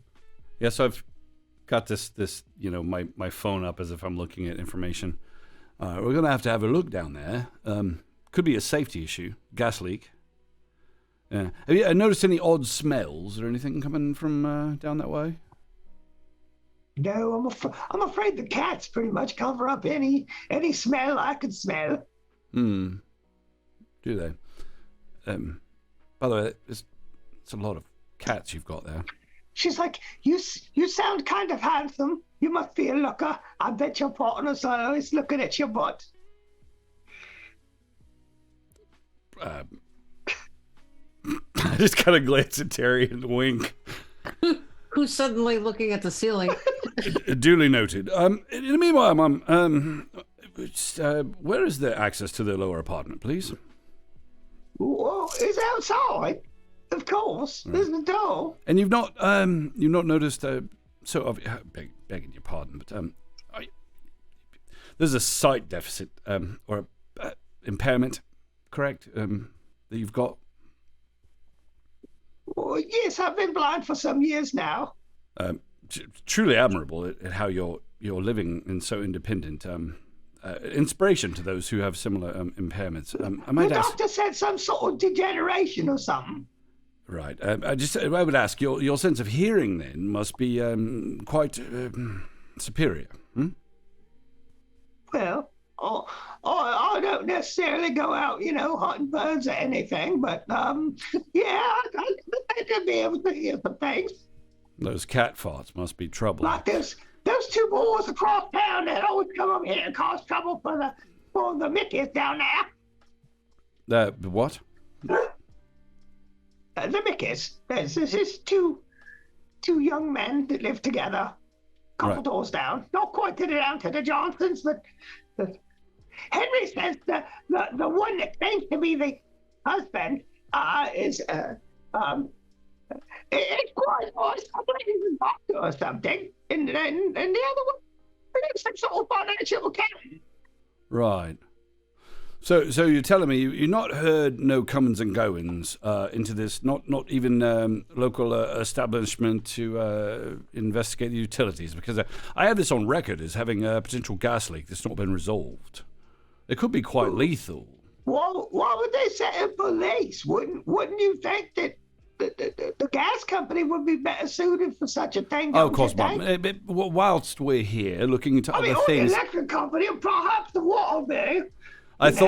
yeah, so I've got this my phone up as if I'm looking at information. We're going to have a look down there. Could be a safety issue, gas leak. Yeah. Have you noticed any odd smells or anything coming from down that way? No, I'm afraid the cats pretty much cover up any smell I could smell. Do they? By the way, it's a lot of cats you've got there. She's like, you sound kind of handsome. You must be a looker. I bet your partner's always looking at your butt. I just kind of glance at Terry and wink. who's suddenly looking at the ceiling? Duly noted. In the meanwhile, Mum, where is the access to the lower apartment, please? Well, it's outside. Of course, there's the door. And you've not noticed. Begging your pardon, but there's a sight deficit or impairment, correct? That you've got. Well, yes, I've been blind for some years now. Truly admirable at how you're living and so independent. Inspiration to those who have similar impairments. The doctor said some sort of degeneration or something. Right. I would ask, your sense of hearing then must be quite superior. Hmm? Well, I don't necessarily go out, hunting birds or anything, but yeah, I to be able to hear some things. Those cat farts must be trouble. Like those two boys across town that always come up here and cause trouble for the Mickeys down there. The what? The Mickeys. There's just two young men that live together, couple doors down. Not quite down to the Johnsons, but Henry says the one that claims to be the husband is it's quite nice. I believe he's a doctor or something, and the other one is some sort of financial accountant. Right. So you're telling me you've not heard no comings and goings into this, not even local establishment to investigate the utilities, because I have this on record as having a potential gas leak that's not been resolved. It could be quite lethal. Well, why would they send police? Wouldn't you think that the gas company would be better suited for such a thing? Oh, of course, Mum. Whilst we're here looking into other things, the electric company and perhaps the water bill. But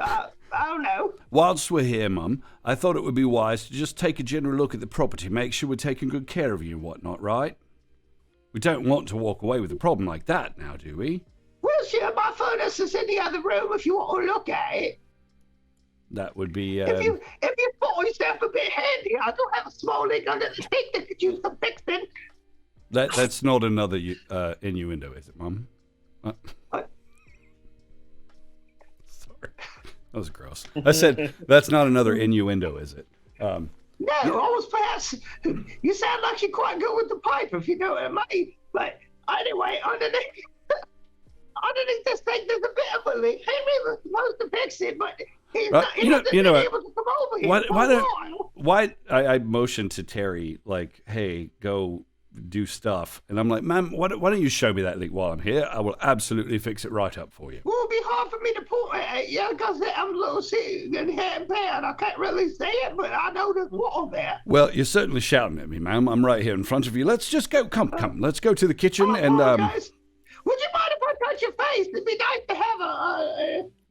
I don't know. Whilst we're here, Mum, I thought it would be wise to just take a general look at the property, make sure we're taking good care of you and whatnot, right? We don't want to walk away with a problem like that now, do we? Well, sure, my furnace is in the other room if you want to look at it. That would be... If you thought yourself a bit handy, I do have a small leak under the sink that could use some fixing. That's not another innuendo, is it, Mum? That was gross. I said, that's not another innuendo, is it? No, almost perhaps. You sound like you're quite good with the pipe, if you know what I mean. But anyway, underneath this thing, there's a bit of a leak. Henry was supposed to fix it, but he's not able to come over here. I motioned to Terry, like, hey, go do stuff. And I'm like, ma'am, why don't you show me that leak while I'm here? I will absolutely fix it right up for you. Well, it'll be hard for me to point at you because I'm a little sick and impaired. I can't really see it, but I know there's water there. Well, you're certainly shouting at me, ma'am. I'm right here in front of you. Let's just go. Come. Let's go to the kitchen and guys, would you mind if I touch your face? It'd be nice to have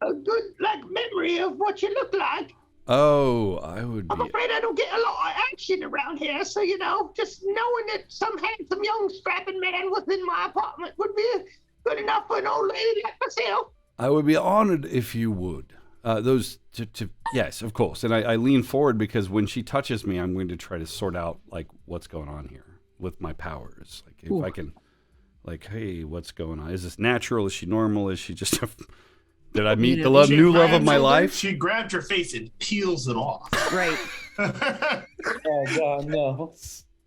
a good memory of what you look like. Oh, I would be... I'm afraid I don't get a lot of action around here, so, just knowing that some handsome young strapping man was in my apartment would be good enough for an old lady like myself. I would be honored if you would. Yes, of course. And I lean forward because when she touches me, I'm going to try to sort out, what's going on here with my powers. If I can, Like, hey, what's going on? Is this natural? Is she normal? Is she just a... Did I meet You the know, new love of my life? She grabbed her face and peels it off. Right. Oh God, no.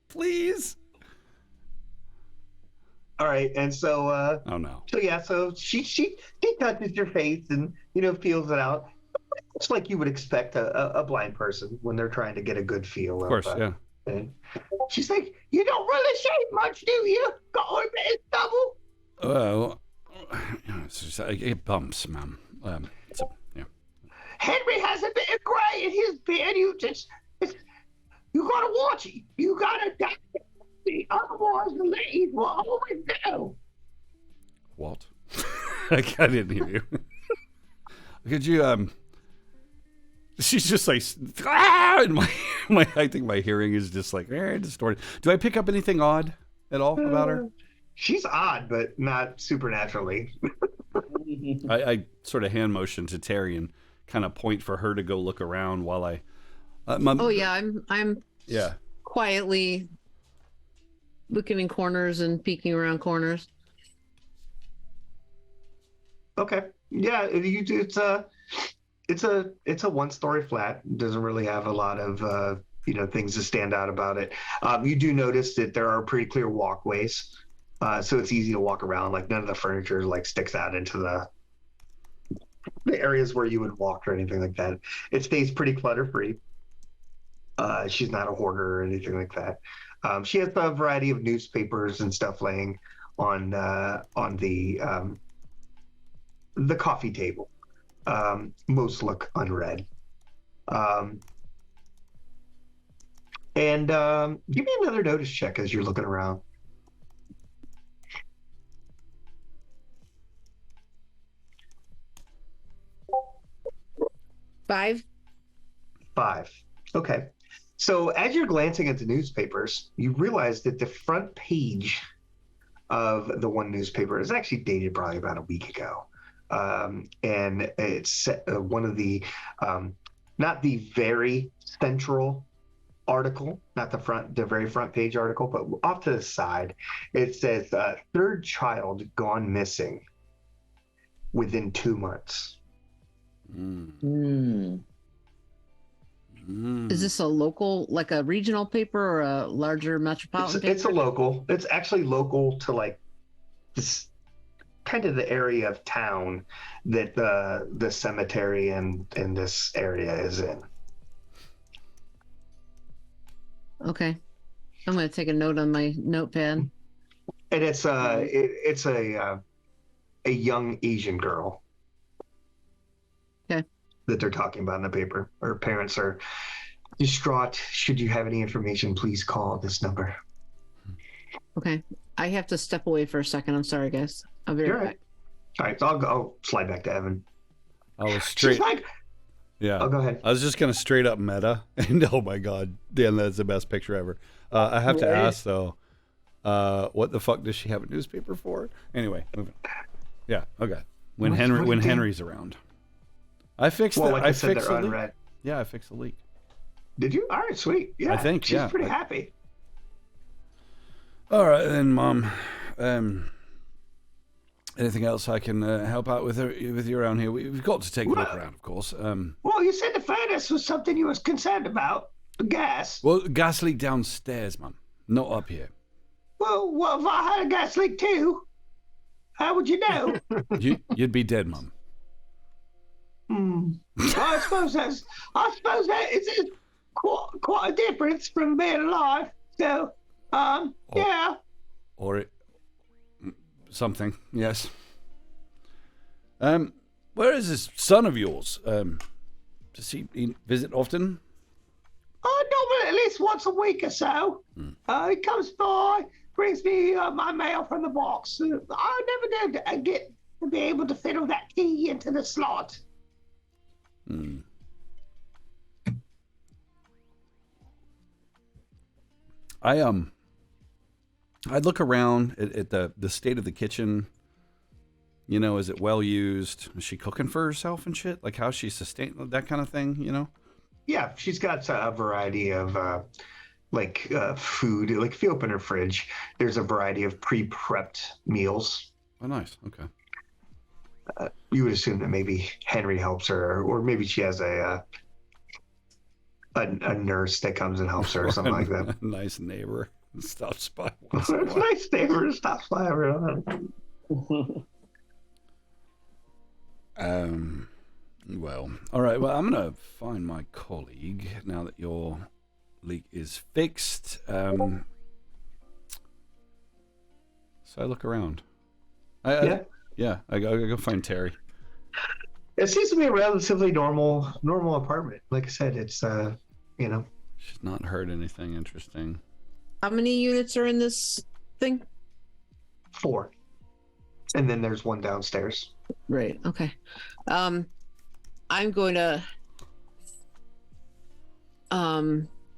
Please. All right, and so Oh no. so yeah, so she touches your face and feels it out. It's like you would expect a blind person when they're trying to get a good feel. Of course, yeah. And she's like, "You don't really shave much, do you? Got a bit of stubble?" Well, it bumps, ma'am. Yeah. Henry has a bit of grey in his beard. You gotta watch it. You gotta die. Otherwise, the ladies will always know. What? I didn't hear you. Could you She's just like, and I think my hearing is just like distorted. Do I pick up anything odd at all about her? She's odd, but not supernaturally. I sort of hand motion to Terry and kind of point for her to go look around while I. I'm Yeah. quietly looking in corners and peeking around corners. Okay. Yeah, it's a one-story flat. It doesn't really have a lot of things to stand out about it. You do notice that there are pretty clear walkways, so it's easy to walk around. Like none of the furniture like sticks out into the areas where you would walk or anything like that. It stays pretty clutter-free. She's not a hoarder or anything like that. She has a variety of newspapers and stuff laying on the coffee table. Most look unread. And give me another notice check as you're looking around. 5. 5. Okay. So as you're glancing at the newspapers, you realize that the front page of the one newspaper is actually dated probably about a week ago. And it's one of the, not the very central article, not the very front page article, but off to the side, it says, third child gone missing within 2 months. Is this a local, like a regional paper or a larger metropolitan paper? It's a local. It's actually local to like this kind of the area of town that the cemetery in this area is in. Okay. I'm going to take a note on my notepad. And it's a young Asian girl. Okay. That they're talking about in the paper. Her parents are distraught. Should you have any information, please call this number. Okay. I have to step away for a second. I'm sorry, guys. I'll be right back. All right, so I'll slide back to Evan. I was straight. She's like, yeah. Oh, go ahead. I was just gonna straight up meta, and oh my god, Dan, that's the best picture ever. I have to ask though, what the fuck does she have a newspaper for? Anyway, moving. Yeah. Okay. When Henry's around, I fixed it. Like I said, fixed they're the leak. unread. Yeah, I fixed the leak. Did you? All right, sweet. Yeah, I think. she's pretty happy. All right then, Mom. Anything else I can help out with you around here? We've got to take a look around, of course. Well, you said the furnace was something you was concerned about. The gas. Well, gas leak downstairs, Mum, not up here. Well, what if I had a gas leak too? How would you know? You'd be dead, Mum. Well, I suppose that is quite a difference from being alive. So, yeah. Or something, yes. Where is this son of yours? Does he visit often? Normally at least once a week or so. He comes by, brings me my mail from the box. I never did get to be able to fiddle that key into the slot. I'd look around at the state of the kitchen. You know, is it well used? Is she cooking for herself and shit? Like how she sustained that kind of thing, you know? Yeah, she's got a variety of food. Like if you open her fridge, there's a variety of pre-prepped meals. Oh, nice. Okay. You would assume that maybe Henry helps her, or maybe she has a nurse that comes and helps her or something like that. A nice neighbor stops by. Nice neighbor stops by every now Well, all right. Well, I'm gonna find my colleague now that your leak is fixed. So I look around. I go find Terry. It seems to be a relatively normal apartment. Like I said, it's She's not heard anything interesting. How many units are in this thing? 4, and then there's one downstairs. Right. Okay. I'm going to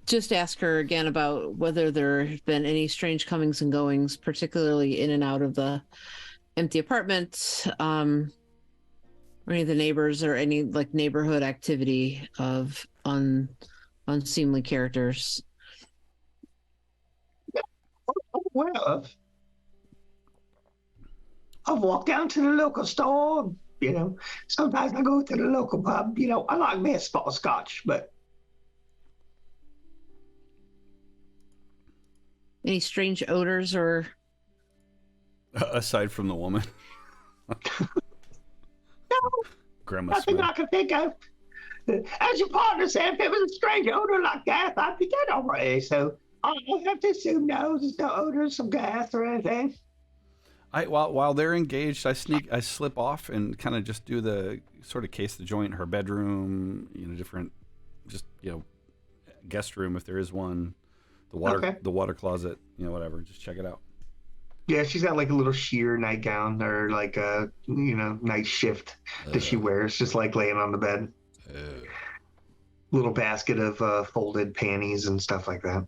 just ask her again about whether there have been any strange comings and goings, particularly in and out of the empty apartment, or any of the neighbors, or any like neighborhood activity of unseemly characters. Well, I've walked down to the local store. Sometimes I go to the local pub. I like me a spot of scotch, but Any strange odors or aside from the woman? no, Grandma nothing Smith. I can think of. As your partner said, if it was a strange odor like gas, I'd be dead already. So I'll have to assume no, there's no odors of gas or anything. While they're engaged, I slip off and kind of just do the sort of case the joint, her bedroom, different, just guest room if there is one, the water closet, whatever. Just check it out. Yeah, she's got like a little sheer nightgown or like a night shift that she wears, just like laying on the bed. Little basket of folded panties and stuff like that.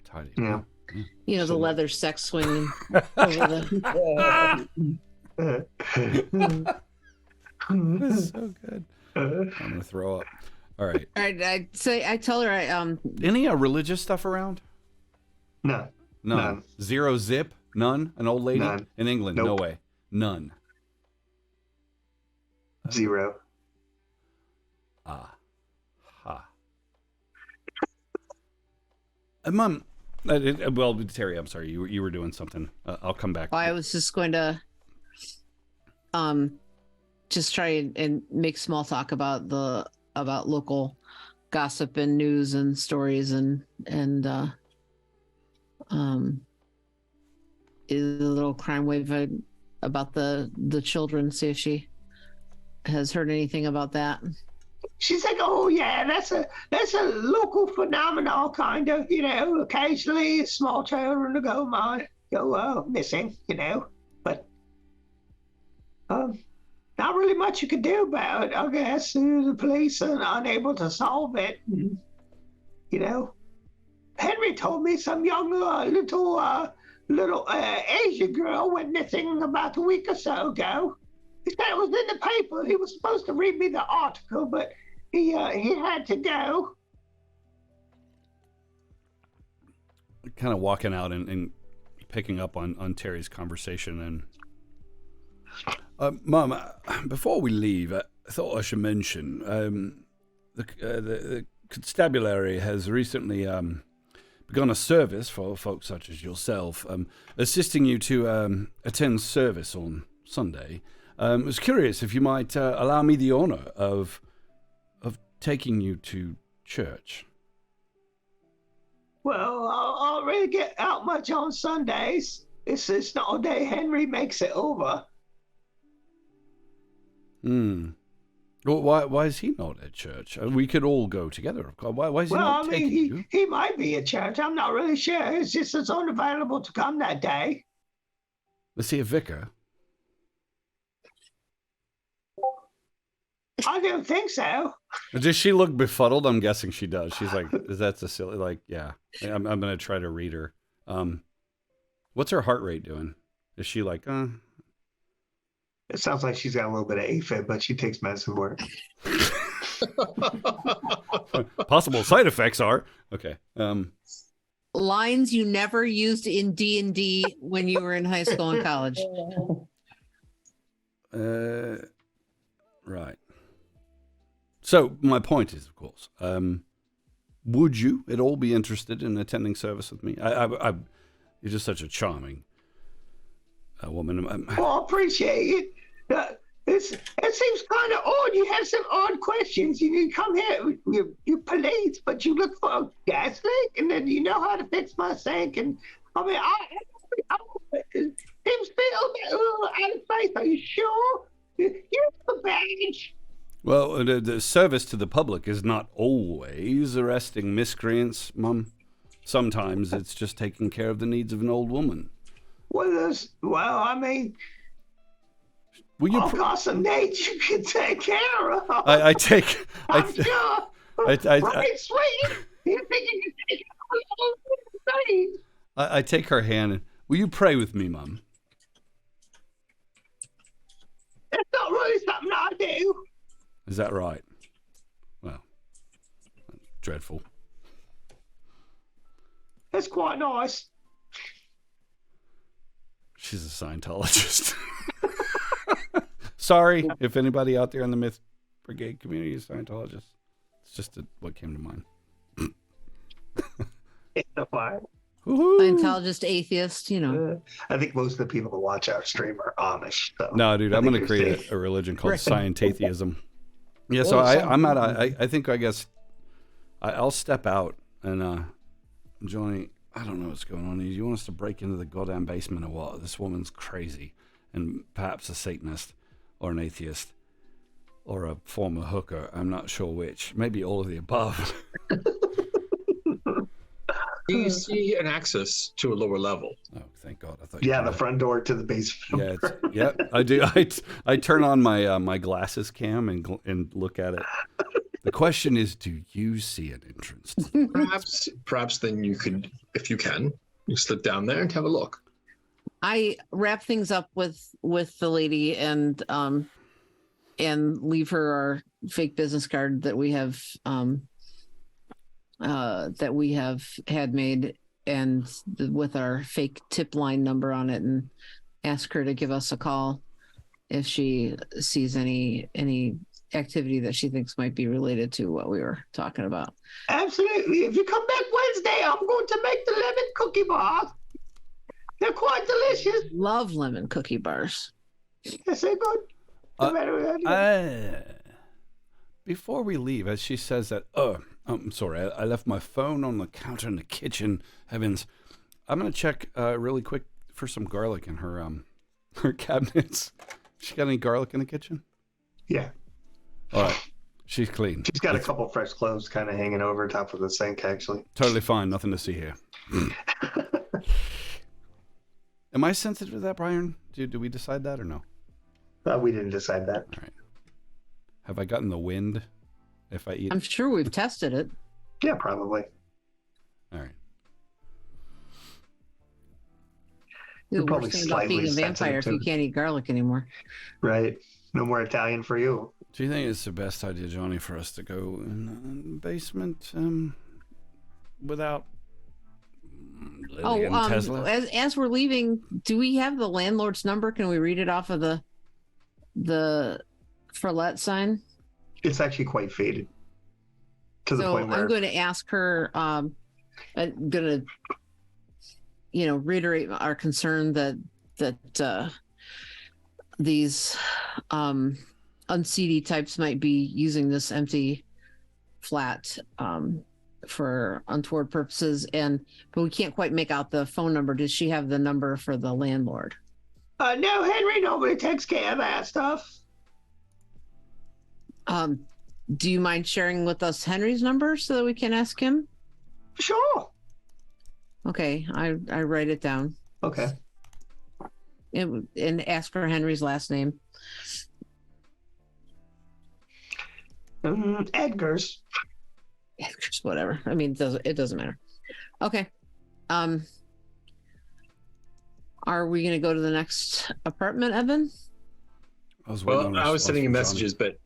Tidy. Yeah. the leather sex swing over the. This is so good. I'm gonna throw up. All right. I tell her Any religious stuff around? No. None. Zero zip. None. An old lady None. in England? Nope. No way. None. 0. Ah. Ha. Mom. Well, Terry, I'm sorry. You were doing something. I'll come back. I was just going to just try and make small talk about local gossip and news and stories and is a little crime wave about the children. See if she has heard anything about that. She's like, oh yeah, that's a local phenomenon, kind of. Occasionally small children go missing, but not really much you could do about it. I guess the police are unable to solve it. Henry told me some young little Asian girl went missing about a week or so ago. He said it was in the paper. He was supposed to read me the article, but he had to go. Kind of walking out and picking up on Terry's conversation. And Mom, before we leave, I thought I should mention the constabulary has recently begun a service for folks such as yourself, assisting you to attend service on Sunday. I was curious if you might allow me the honor of taking you to church. Well, I don't really get out much on Sundays. It's not a day Henry makes it over. Well, why is he not at church? We could all go together, of course. Why is he not taking you? He might be at church. I'm not really sure. It's just it's unavailable to come that day. Let's see a vicar. I don't think so. Does she look befuddled? I'm guessing she does. She's like, is that a silly? Yeah. I'm gonna try to read her. What's her heart rate doing? Is she like, It sounds like she's got a little bit of AFib, but she takes medicine for it. Possible side effects are okay. lines you never used in D&D when you were in high school and college. Right. So my point is, of course, would you at all be interested in attending service with me? You're just such a charming woman. Well, I appreciate it. It seems kind of odd. You have some odd questions. You come here, you're police, but you look for a gas leak, and then you know how to fix my sink. And I mean, it seems a little out of place. Are you sure? You have a badge. Well, the service to the public is not always arresting miscreants, Mum. Sometimes it's just taking care of the needs of an old woman. Well, I mean, I've got some needs you can take care of. I'm sure. Right, sweet. You think you can take care of all those needs? I take her hand. Will you pray with me, Mum? That's not really something I do. Is that right? Well, dreadful. That's quite nice. She's a Scientologist. Sorry if anybody out there in the Myth Brigade community is Scientologist. It's just what came to mind. It's a fire. Scientologist, atheist, you know. I think most of the people that watch our stream are Amish. So No, dude, I'm going to create a religion called Scientatheism. Yeah, so I guess I'll step out and Johnny, I don't know what's going on here. You want us to break into the goddamn basement or what? This woman's crazy, and perhaps a Satanist or an atheist or a former hooker. I'm not sure which. Maybe all of the above. Do you see an access to a lower level? Oh, thank God! I thought. The front door to the basement. Yeah, I do. I turn on my my glasses cam and look at it. The question is, do you see an entrance? Perhaps then you could, if you can, you slip down there and have a look. I wrap things up with the lady and leave her our fake business card that we have had made, and with our fake tip line number on it, and ask her to give us a call if she sees any activity that she thinks might be related to what we were talking about. Absolutely. If you come back Wednesday, I'm going to make the lemon cookie bars. They're quite delicious. Love lemon cookie bars. Yes, they're good. No matter before we leave, as she says that, I'm sorry, I left my phone on the counter in the kitchen. Heavens. I'm going to check really quick for some garlic in her cabinets. She got any garlic in the kitchen? Yeah. All right. She's clean. She's got a couple fresh cloves kind of hanging over top of the sink, actually. Totally fine. Nothing to see here. Am I sensitive to that, Brian? Do we decide that or no? We didn't decide that. All right. Have I gotten the wind if I eat? I'm sure we've tested it. Yeah, probably. All right. You're The worst thing about being a vampire if you can't eat garlic anymore. Right. No more Italian for you. Do you think it's the best idea, Johnny, for us to go in the basement without Lily and Tesla? As we're leaving, do we have the landlord's number? Can we read it off of the for let sign? It's actually quite faded. To the point where I'm going to ask her. I'm going to, reiterate our concern that these unseedy types might be using this empty flat for untoward purposes, but we can't quite make out the phone number. Does she have the number for the landlord? No, Henry. Nobody takes care of that stuff. Do you mind sharing with us Henry's number so that we can ask him? Sure. Okay, I write it down. Okay. And ask for Henry's last name. Edgar's. Edgar's, whatever. I mean, it doesn't matter. Okay. Are we going to go to the next apartment, Evan? I was sending you messages, but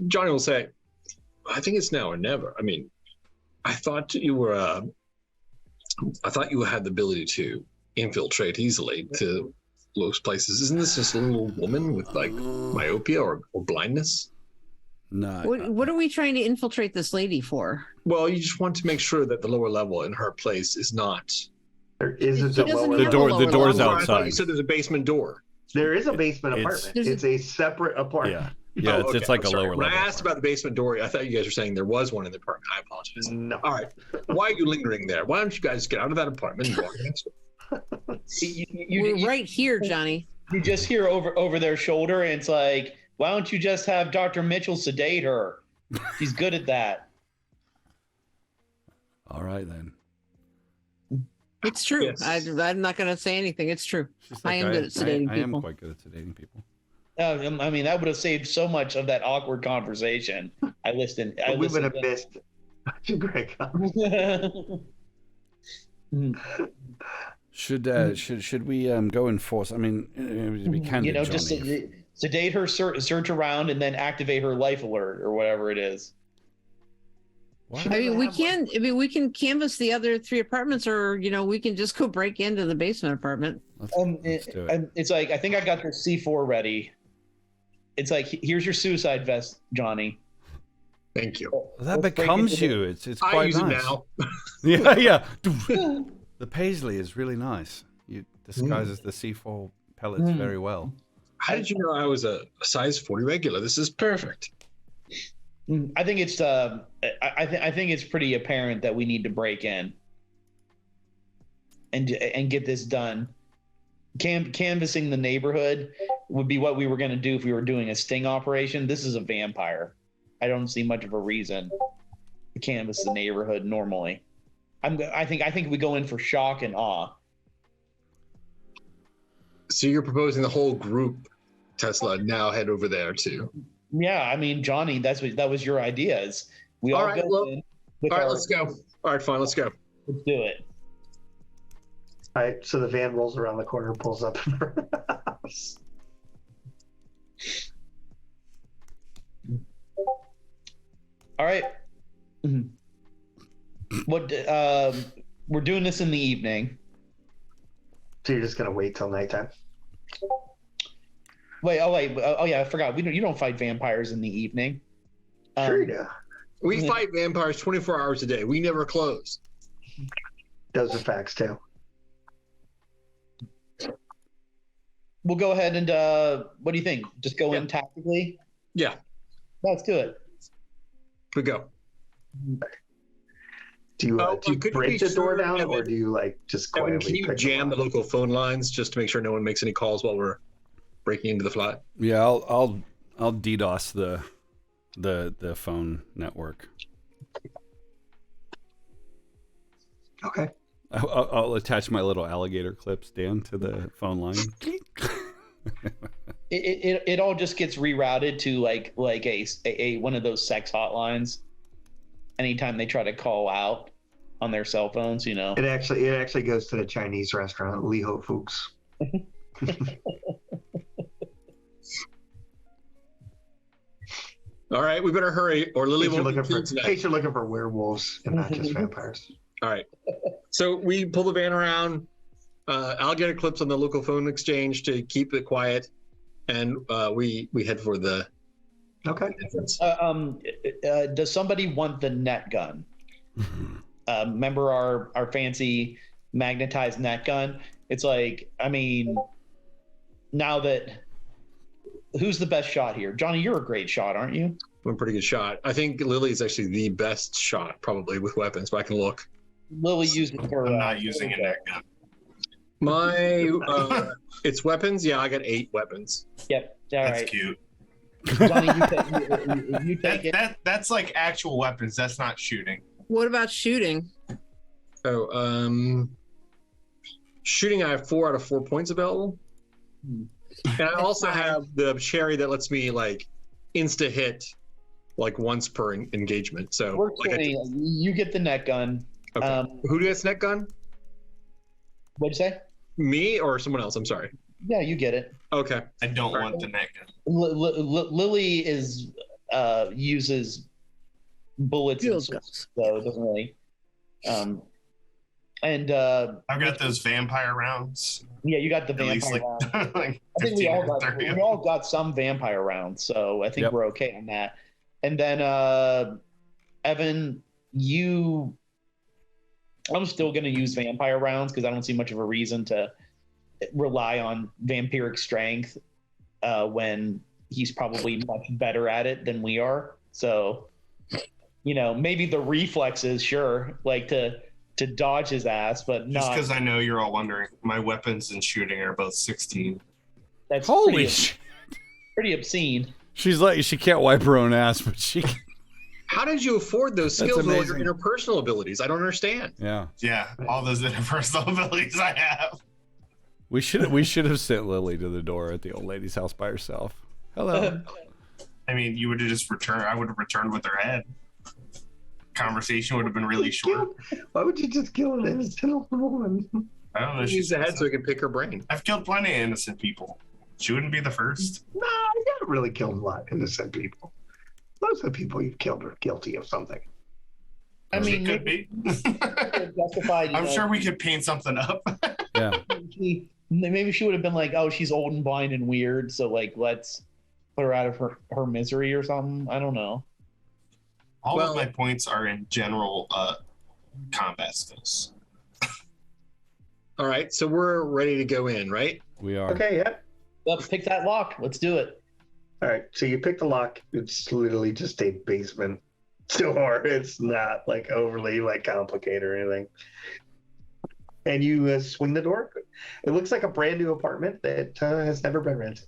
Johnny will say, I think it's now or never. I mean, I thought you were I thought you had the ability to infiltrate easily to those places. Isn't this just a little woman with like myopia or blindness? No. What are we trying to infiltrate this lady for? Well, you just want to make sure that the lower level in her place is not. There isn't She a doesn't lower have a level. The lower door's level. I thought you outside. said there's a basement door. There is a basement It's- apartment. It's a separate apartment. Yeah, Oh, it's okay, like I'm a sorry. lower When level. I asked about the basement door, I thought you guys were saying there was one in the apartment. I apologize. No. All right. Why are you lingering there? Why don't you guys get out of that apartment and walk next door? We're right here, Johnny. You just hear over their shoulder, and it's like, why don't you just have Dr. Mitchell sedate her? He's good at that. All right then. It's true. Yes. I'm not going to say anything. It's true. She's I am good at sedating I am people. quite good at sedating people. I mean, that would have saved so much of that awkward conversation. I listened. We would have missed such a great conversation. Should we go and force? I mean, we can. You know, do just Johnny. sedate her, search around, and then activate her life alert or whatever it is. What? I mean, we can canvass the other 3 apartments, or we can just go break into the basement apartment. Let's do it. And it's like, I think I got their C4 ready. It's like, here's your suicide vest, Johnny. Thank you. Well, that Let's break becomes into you. It's I quite use nice. it now. Yeah. The paisley is really nice. You disguises the C4 pellets very well. How did you know I was a size 40 regular? This is perfect. I think it's I think it's pretty apparent that we need to break in and get this done. Canvassing the neighborhood would be what we were going to do if we were doing a sting operation. This is a vampire. I don't see much of a reason to canvass the neighborhood normally. I think we go in for shock and awe. So you're proposing the whole group, Tesla, now head over there too. Yeah, I mean, Johnny, that was your idea. Is we all All right, go well, in with All right, our- let's go. All right, fine, let's go. Let's do it. All right, so the van rolls around the corner, pulls up in front of the house. All right. What we're doing this in the evening. So you're just gonna wait till nighttime? Wait, oh yeah, I forgot. You don't fight vampires in the evening. Sure you do. We fight vampires 24 hours a day. We never close. Those are facts too. We'll go ahead and what do you think? Just go in tactically? Yeah, Let's do it. we go. Do you, Oh, do you could you break be the door sure, down, or Evan- do you like just Evan, quietly can you pick jam the them up? local phone lines just to make sure no one makes any calls while we're breaking into the flat? Yeah, I'll DDoS the phone network. Okay. I'll attach my little alligator clips, Dan, to the phone line. It all just gets rerouted to like a one of those sex hotlines. Anytime they try to call out on their cell phones, you know. It actually goes to the Chinese restaurant, Li Ho Fuchs. All right, we better hurry, or Lily In case won't you're be looking killed for, in tonight. case you're looking for werewolves and not just vampires. All right. So we pull the van around, alligator clips on the local phone exchange to keep it quiet, and we head for the Okay. entrance. Does somebody want the net gun? Remember our fancy magnetized net gun? It's like, I mean, now that who's the best shot here? Johnny, you're a great shot, aren't you? I'm a pretty good shot. I think Lily is actually the best shot, probably with weapons, but I can look. Lily used it for. I'm not using a net gun. My it's weapons. Yeah, I got 8 weapons. Yep. All That's right. cute. Johnny, you take it. That's like actual weapons. That's not shooting. What about shooting? Oh, shooting. I have 4 out of 4 points available, and I also have the cherry that lets me like insta hit, like once per engagement. So like You get the net gun. okay. Who gets net gun? What'd you say? Me or someone else? I'm sorry. Yeah, you get it. Okay. I don't want the net gun. Lily is uses bullets and Field swords, guns. so it doesn't really. And I've got those vampire rounds. yeah, you got the At vampire least like, round. like I think we 15 all or got 30. we all got some vampire rounds, so I think Yep. we're okay on that. And then Evan, I'm still gonna use vampire rounds because I don't see much of a reason to rely on vampiric strength when he's probably much better at it than we are. So, maybe the reflexes, sure, like to dodge his ass, but Just not. because I know you're all wondering, my weapons and shooting are both 16. That's Holy pretty, shit. pretty obscene. She's like, she can't wipe her own ass, but she can. How did you afford those That's skills with all your amazing. interpersonal abilities? I don't understand. Yeah. Yeah, all those interpersonal abilities I have. We should have sent Lily to the door at the old lady's house by herself. Hello. I mean, you would have just returned. I would have returned with her head. Conversation would have been really short. Why would you just kill an innocent woman? I don't know. Use the head so we can pick her brain. I've killed plenty of innocent people. She wouldn't be the first. No, you haven't really killed a lot of innocent people. Most of the people you've killed are guilty of something. I She mean, could be. justified. I'm sure we could paint something up. Yeah. Maybe she would have been like, "Oh, she's old and blind and weird, so like let's put her out of her misery or something." I don't know. All Well- of my points are in general combat skills. All right, so we're ready to go in, right? We are. Okay, yeah. Let's pick that lock. Let's do it. All right, so you pick the lock. It's literally just a basement door. It's not like overly like complicated or anything. And you swing the door. It looks like a brand new apartment that has never been rented.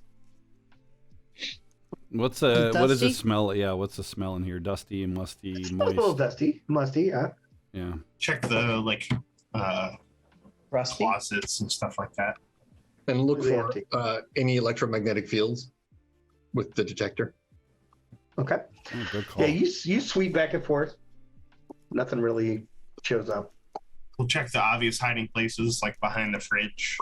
What does it Dusty? smell? Yeah, what's the smell in here? Dusty, musty, A little moist. dusty, musty. Yeah. Yeah. Check the Rusty. closets and stuff like that. And look Really for empty. any electromagnetic fields with the detector. Okay. Oh, good call. Yeah, you sweep back and forth. Nothing really shows up. We'll check the obvious hiding places like behind the fridge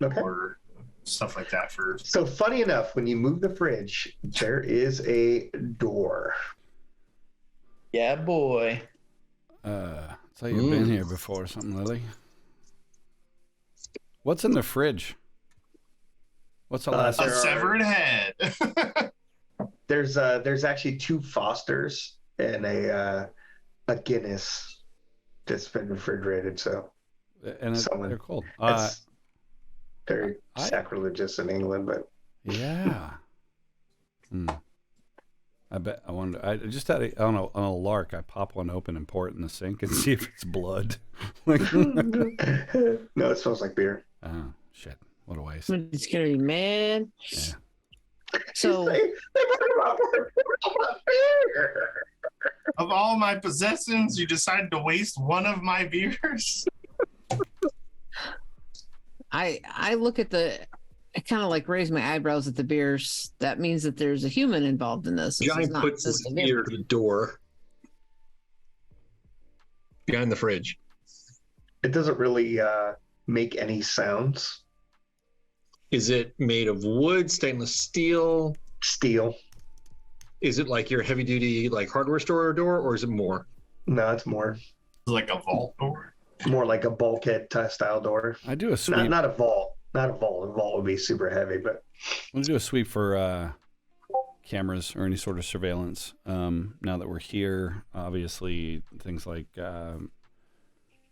Okay. or stuff like that first. So funny enough, when you move the fridge, there is a door. Yeah, boy. So you've been here before or something, Lily? What's in the fridge? What's the last? A There are- severed head. There's actually two Fosters and a Guinness that's been refrigerated. So And someone- they're cold. it's very I- sacrilegious in England, but Yeah. I bet. I wonder. I just had on a lark. I pop one open and pour it in the sink and see if it's blood. Like, no, it smells like beer. oh shit! What a waste. Somebody's gonna be mad. Yeah. So They brought my beer. Of all my possessions, you decided to waste one of my beers? I look at I kind of like raise my eyebrows at the beers. That means that there's a human involved in this. This Johnny is not puts just his a ear to the door behind the fridge. It doesn't really make any sounds. Is it made of wood, stainless steel? Steel. Is it like your heavy duty like hardware store door, or is it more? No, it's more Like a vault door? like a bulkhead style door. I do a sweep. Not a vault. Not a vault. A vault would be super heavy, but I'm gonna do a sweep for cameras or any sort of surveillance. Now that we're here, obviously things like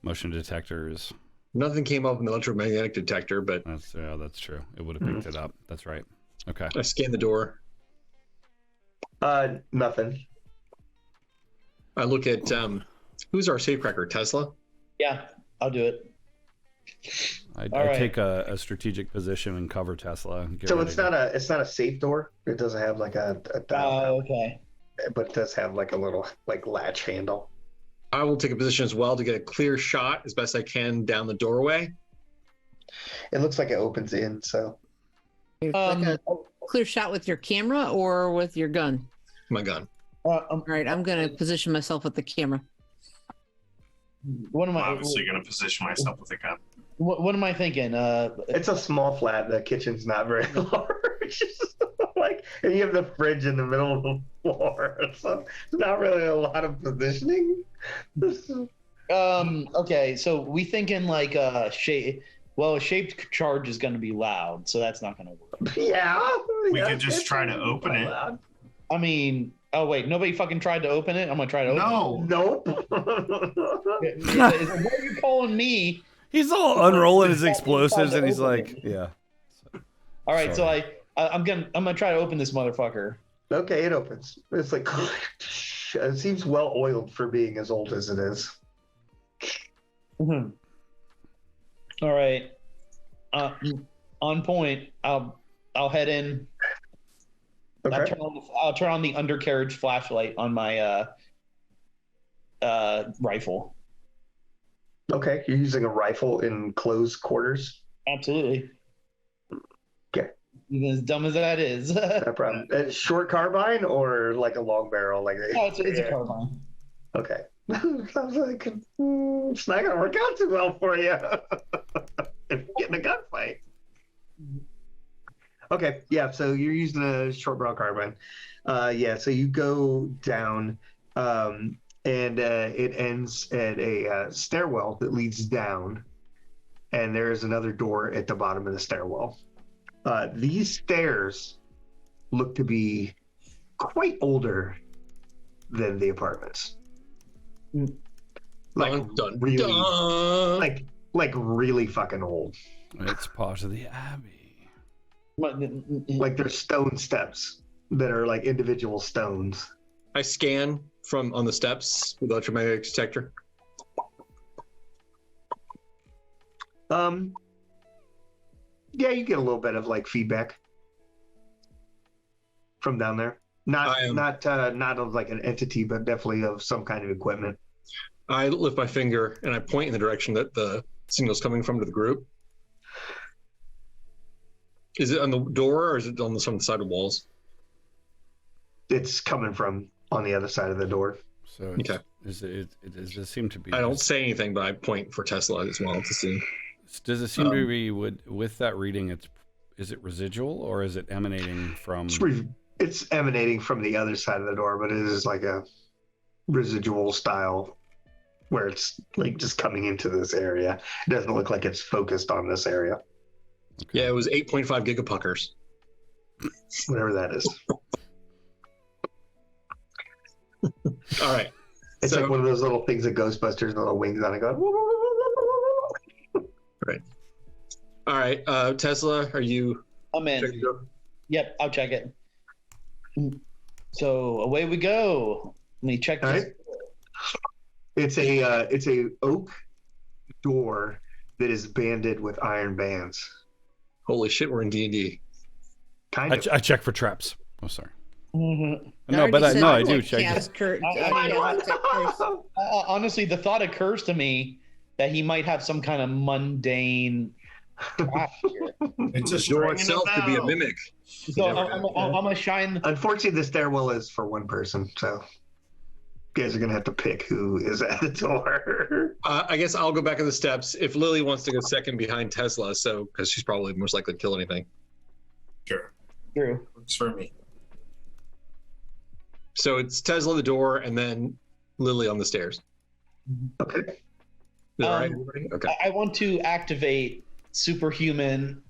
motion detectors. Nothing came up in the electromagnetic detector, but That's true. It would have picked it up. That's right. Okay. I scanned the door. nothing. I look at who's our safecracker? Tesla? Yeah, I'll do it. I All right. take a strategic position and cover Tesla. and get So ready it's to- not a safe door. It doesn't have like a dial, Okay. but it does have like a little like latch handle. I will take a position as well to get a clear shot as best I can down the doorway. It looks like it opens in. So like a clear shot with your camera or with your gun. My gun. All right, I'm gonna position myself with the camera. What am I'm I? obviously going to position myself with a gun. What am I thinking? it's a small flat. The kitchen's not very large. Like, and you have the fridge in the middle of the floor. So it's not really a lot of positioning. Okay, so we thinking like a shape. Well, a shaped charge is going to be loud, so that's not going to work. Yeah. We could just try to open it. I mean, oh wait, nobody fucking tried to open it. I'm gonna try to open No. Nope. it. What are you calling me? He's all unrolling his explosives, and he's like, "Yeah." All right, Sorry. so I'm gonna try to open this motherfucker. Okay, it opens. It's like it seems well oiled for being as old as it is. Mm-hmm. All right, on point. I'll head in. Okay. I'll turn on the undercarriage flashlight on my rifle. Okay, you're using a rifle in close quarters. Absolutely. Okay. Even as dumb as that is. No problem. Short carbine or like a long barrel? Like it's a carbine. Okay. Sounds like it's not gonna work out too well for you if you get in a gunfight. Okay, yeah. So you're using a short barrel carbine. Yeah. So you go down, and it ends at a stairwell that leads down, and there is another door at the bottom of the stairwell. These stairs look to be quite older than the apartments. Like Dun, dun, really, dun. like really fucking old. It's part of the abbey. Like there's stone steps that are like individual stones. I scan from on the steps with electromagnetic detector. Yeah, you get a little bit of like feedback from down there. Not of like an entity, but definitely of some kind of equipment. I lift my finger and I point in the direction that the signal's coming from to the group. Is it on the door or is it on some side of the walls? It's coming from on the other side of the door. So Okay. Does it seem to be? I don't say anything, but I point for Tesla as well to see. Does it seem to be with that reading? Is it residual or is it emanating from? It's emanating from the other side of the door, but it is like a residual style where it's like just coming into this area. It doesn't look like it's focused on this area. Okay. Yeah, it was 8.5 gigapuckers. Whatever that is. All right. It's like one of those little things that Ghostbusters, little wings on it go. Right. All right. Tesla, are you? I'm in. Yep, I'll check it. So away we go. Let me check this. Right. It's a oak door that is banded with iron bands. Holy shit, we're in D&D. Kind of. I check for traps. Oh, sorry. Mm-hmm. No, but I do check. Honestly, the thought occurs to me that he might have some kind of mundane. It's a door itself could be a mimic. So I'm gonna shine. Unfortunately, the stairwell is for one person, so you guys are gonna have to pick who is at the door. I guess I'll go back to the steps. If Lily wants to go second behind Tesla, so because she's probably most likely to kill anything. Sure. True. Works for me. So it's Tesla the door, and then Lily on the stairs. Okay. Is that right, everybody? Okay. I want to activate superhuman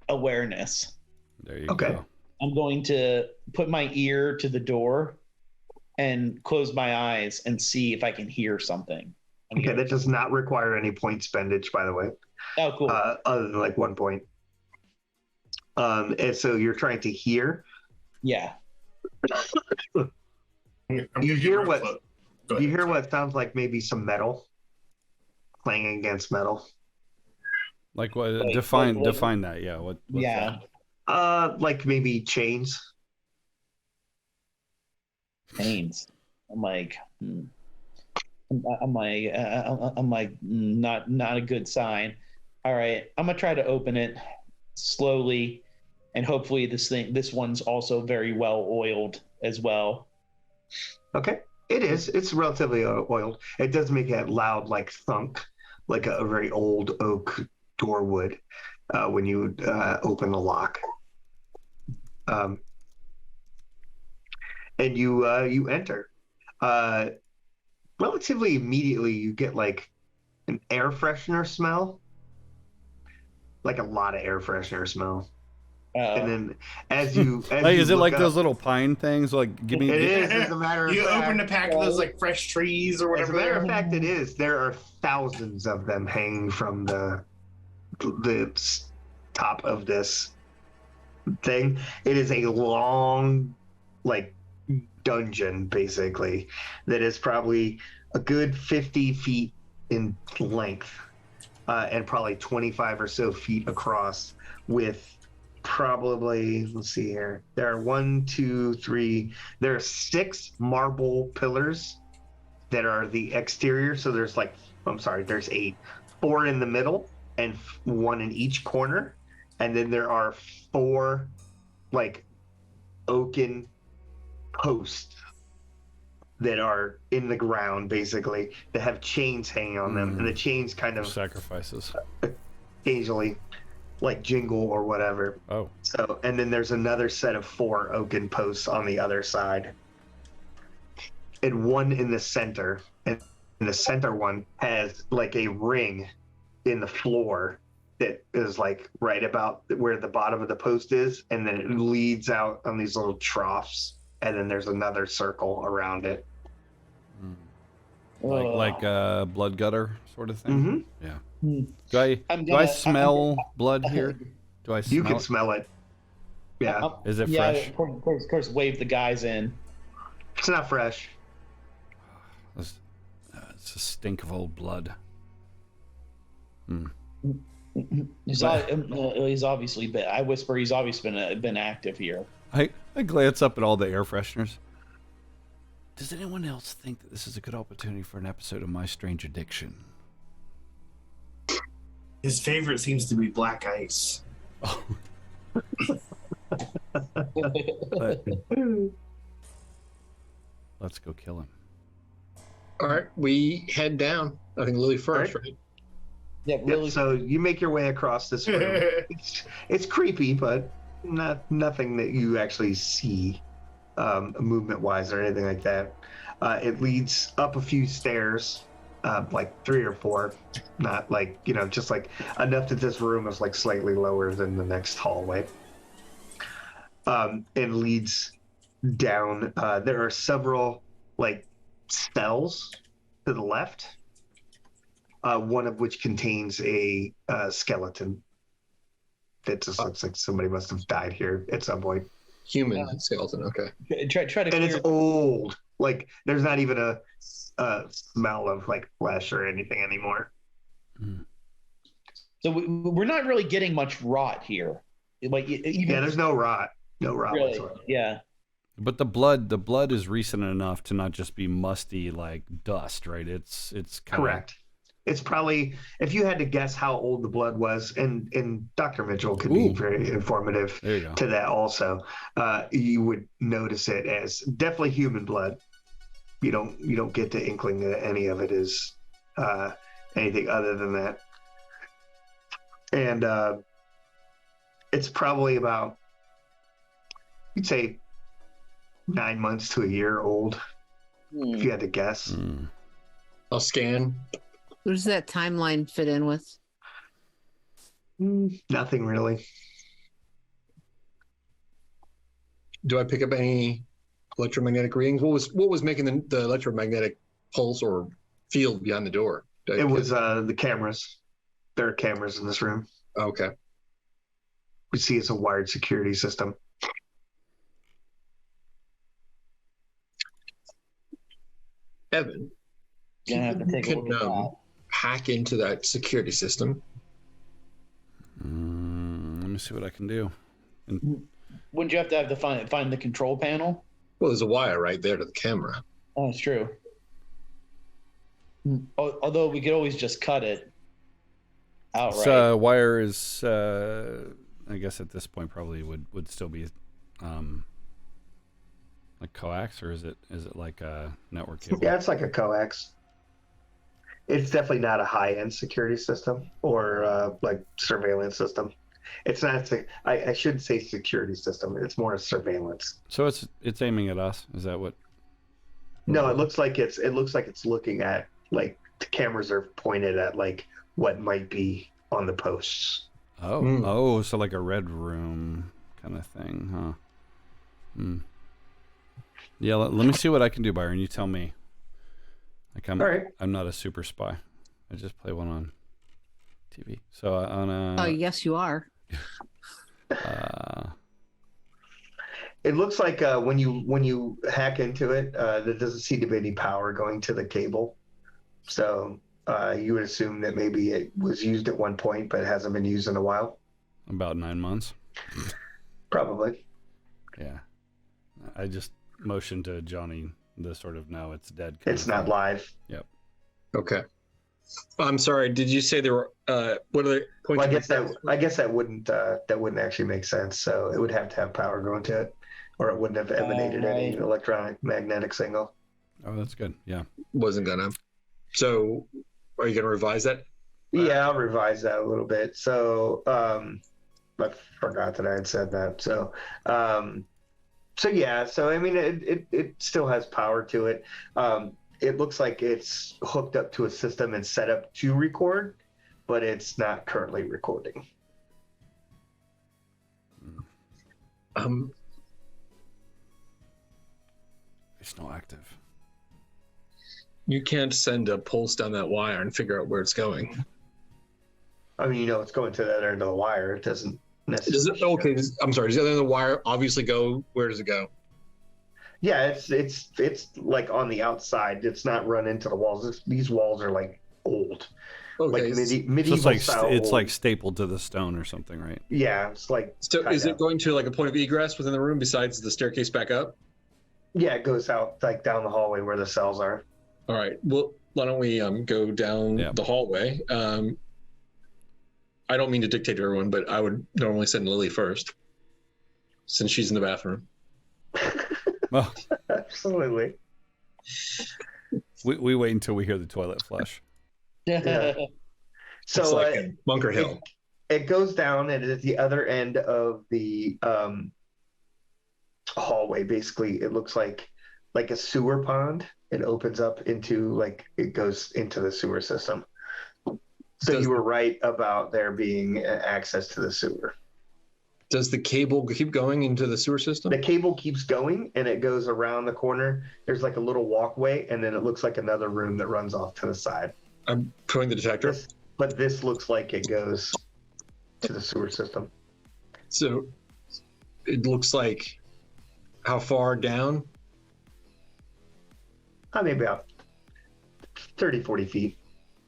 awareness. There you Okay. go. I'm going to put my ear to the door and close my eyes and see if I can hear something. Okay, that does not require any point spendage, by the way. Oh, cool. Other than like 1 point. And so you're trying to hear. Yeah. You hear what sounds like maybe some metal clanging against metal. Like what? Define that. Yeah. What's Yeah. that? Like maybe chains. Chains. I'm like, not a good sign. All right, I'm gonna try to open it slowly, and hopefully this one's also very well oiled as well. Okay, it is. It's relatively oiled. It does make a loud like thunk, like a very old oak door would when you open the lock. And you enter. Relatively immediately, you get like an air freshener smell, like a lot of air freshener smell. And then as you is it look like up, those little pine things? Like, give me. It is, as a matter of you fact. open a pack of those like fresh trees or As a whatever. matter of fact, it is. There are thousands of them hanging from the top of this thing. It is a long, like, dungeon, basically, that is probably a good 50 feet in length, and probably 25 or so feet across, with probably, let's see here, there are 1, 2, 3, there are 6 marble pillars that are the exterior. So there's there's 8, 4 in the middle and 1 in each corner. And then there are 4 like oaken posts that are in the ground, basically, that have chains hanging on them. And the chains kind of Sacrifices. occasionally like jingle or whatever. Oh. So, and then there's another set of 4 oaken posts on the other side, and 1 in the center. And the center one has like a ring in the floor that is like right about where the bottom of the post is, and then it leads out on these little troughs, and then there's another circle around it. Like blood gutter sort of thing. Mm-hmm. Yeah. Mm. Do I smell blood here? Do I smell You can it? smell it. Yeah. Is it yeah, fresh? Of course, wave the guys in. It's not fresh. It's a stink of old blood. He's obviously been. I whisper. He's obviously been active here. I glance up at all the air fresheners. Does anyone else think that this is a good opportunity for an episode of My Strange Addiction? His favorite seems to be black ice. Oh. Let's go kill him. All right, we head down. I think Lily first, right? Yeah, really. Yep, so you make your way across this room. It's creepy, but nothing that you actually see movement-wise or anything like that. It leads up a few stairs, like 3 or 4, not like, just like enough that this room is like slightly lower than the next hallway. And leads down. There are several like cells to the left, one of which contains a skeleton that just looks like somebody must have died here at some point. Human skeleton, okay. Try to. And it's old. Like, there's not even a smell of like flesh or anything anymore. So we're not really getting much rot here. Like, even Yeah, there's no rot. No rot really. whatsoever. Yeah. But the blood is recent enough to not just be musty like dust, right? It's kind Correct. It's probably, if you had to guess how old the blood was, and Dr. Mitchell could be very informative There you go. to that also, you would notice it as definitely human blood. You don't get the inkling that any of it is anything other than that. And it's probably about, you'd say, 9 months to a year old, if you had to guess. I'll scan. What does that timeline fit in with? Nothing really. Do I pick up any electromagnetic readings? What was making the electromagnetic pulse or field behind the door? It was the cameras. There are cameras in this room. Okay. We see it's a wired security system. Evan, Gonna have to take a you look at can that. hack into that security system. Let me see what I can do. Wouldn't you have to find the control panel? Well, there's a wire right there to the camera. Oh, it's true. Although we could always just cut it outright. So wire is, I guess at this point probably would still be, like coax, or is it like a network cable? Yeah, it's like a coax. It's definitely not a high-end security system or like surveillance system. It's not. I shouldn't say security system. It's more a surveillance. So it's aiming at us. Is that what? No, it looks like it's looking at like cameras are pointed at like what might be on the posts. Oh, so like a red room kind of thing, huh? Yeah, let me see what I can do, Byron. You tell me. Like All right. I'm not a super spy. I just play one on TV. So on a. Oh, yes, you are. It looks like when you hack into it, there doesn't seem to be any power going to the cable. So you would assume that maybe it was used at one point, but it hasn't been used in a while. About 9 months. Probably. Yeah. I just motioned to Johnny the sort of now it's dead. It's not live. Yep. Okay. I'm sorry. Did you say there were what are the points? Well, I guess that wouldn't actually make sense. So it would have to have power going to it, or it wouldn't have emanated any electronic magnetic signal. Oh, that's good. Yeah. Wasn't gonna. So, are you gonna revise that? Yeah, I'll revise that a little bit. So, I forgot that I had said that. So, yeah. So I mean, it still has power to it. It looks like it's hooked up to a system and set up to record, but it's not currently recording. It's not active. You can't send a pulse down that wire and figure out where it's going. I mean, it's going to that end of the wire. It doesn't necessarily. I'm sorry. Does the other end of the wire obviously go? Where does it go? Yeah, it's like on the outside. It's not run into the walls. These walls are like old, Okay. like medieval So style. it's old. like stapled to the stone or something, right? Yeah, it's like. So is it going to like a point of egress within the room besides the staircase back up? Yeah, it goes out like down the hallway where the cells are. All right. Well, why don't we go down the hallway? I don't mean to dictate to everyone, but I would normally send Lily first, since she's in the bathroom. Well, absolutely. We wait until we hear the toilet flush. Yeah. So it's like Bunker Hill. It goes down, and at the other end of the hallway, basically, it looks like a sewer pond. It opens up into it goes into the sewer system. So you were right about there being access to the sewer. Does the cable keep going into the sewer system? The cable keeps going, and it goes around the corner. There's like a little walkway, and then it looks like another room that runs off to the side. I'm putting the detector. But this looks like it goes to the sewer system. So it looks like how far down? Maybe about 30, 40 feet.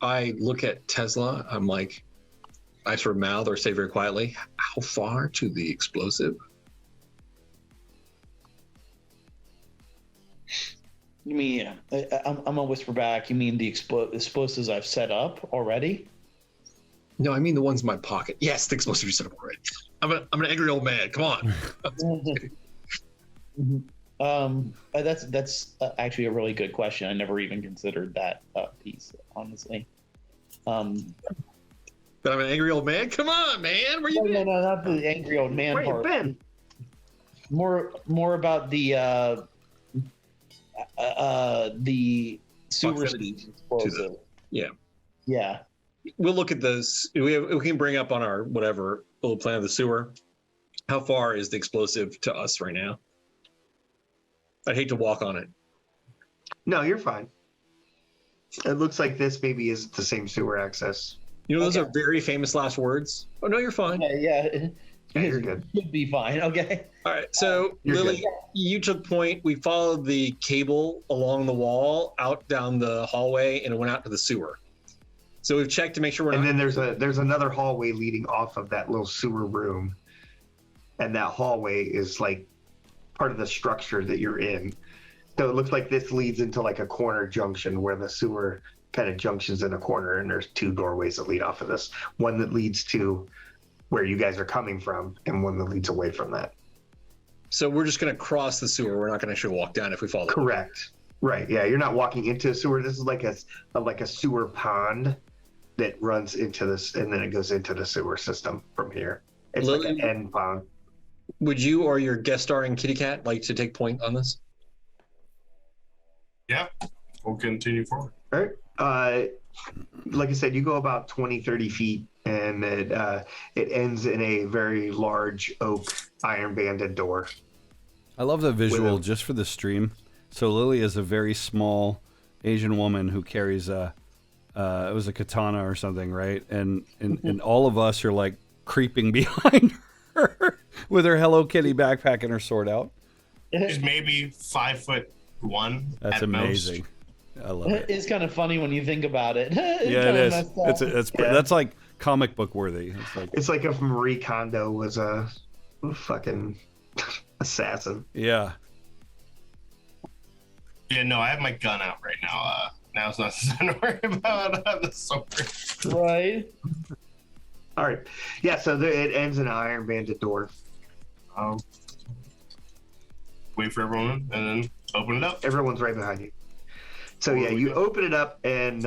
I look at Tesla. I'm like, I sort of mouth or say very quietly, how far to the explosive? You mean, I'm gonna whisper back, you mean the explosives I've set up already? No, I mean the ones in my pocket. Yes, the explosive you set up already. I'm an angry old man. Come on. That's actually a really good question. I never even considered that piece, honestly. But I'm an angry old man. Come on, man. Where you been? No, not the angry old man Where part. you been? More about the sewer explosive. Yeah. We'll look at this. We can bring up on our whatever little plan of the sewer. How far is the explosive to us right now? I'd hate to walk on it. No, you're fine. It looks like this maybe isn't the same sewer access. You know, those are very famous last words. Oh, no, you're fine. Yeah, you're good. Should be fine. Okay. All right. So, Lily, good. you took point. We followed the cable along the wall out down the hallway, and it went out to the sewer. So we've checked to make sure we're And not. then there's another hallway leading off of that little sewer room, and that hallway is like part of the structure that you're in. So it looks like this leads into like a corner junction where the sewer kind of junctions in a corner, and there's two doorways that lead off of this. One that leads to where you guys are coming from, and one that leads away from that. So we're just going to cross the sewer. We're not going to actually walk down if we follow. Correct. Right. Yeah. You're not walking into a sewer. This is like a sewer pond that runs into this, and then it goes into the sewer system from here. It's Lily, like an end pond. Would you or your guest starring kitty cat like to take point on this? Yeah, we'll continue forward. All right. Like I said, you go about 20, 30 feet, and it ends in a very large oak iron banded door. I love the visual just for the stream. So Lily is a very small Asian woman who carries it was a katana or something, right? And all of us are like creeping behind her with her Hello Kitty backpack and her sword out. She's maybe 5'1". That's amazing. I love it. It's kind of funny when you think about it. Yeah, it is. That's like comic book worthy. It's like if Marie Kondo was a fucking assassin. Yeah. Yeah, no, I have my gun out right now. Now's not the time to worry about the sword. Right. All right. Yeah, so it ends in an iron banded door. Wait for everyone and then open it up. Everyone's right behind you. So yeah, you open it up and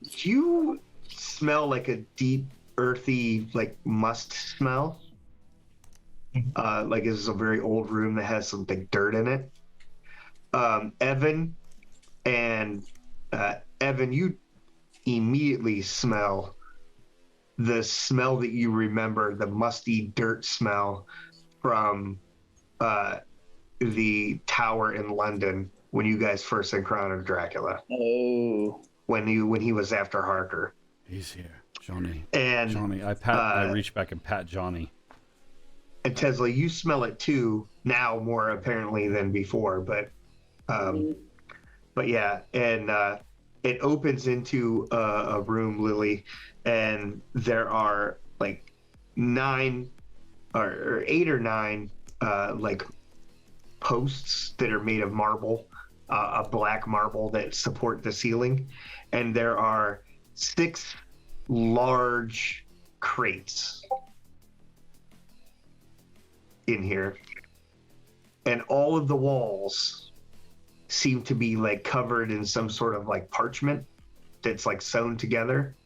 you smell like a deep, earthy, like must smell. Like this is a very old room that has some big dirt in it. Evan, you immediately smell the smell that you remember, the musty dirt smell from the tower in London when you guys first encountered Dracula. Oh. When he was after Harker. He's here, Johnny. And Johnny, I reach back and pat Johnny. And Tesla, you smell it too now, more apparently than before, but yeah, and it opens into a room, Lily, and there are like 8 or 9 like posts that are made of marble, a black marble that support the ceiling, and there are 6 large crates in here, and all of the walls seem to be like covered in some sort of like parchment that's like sewn together.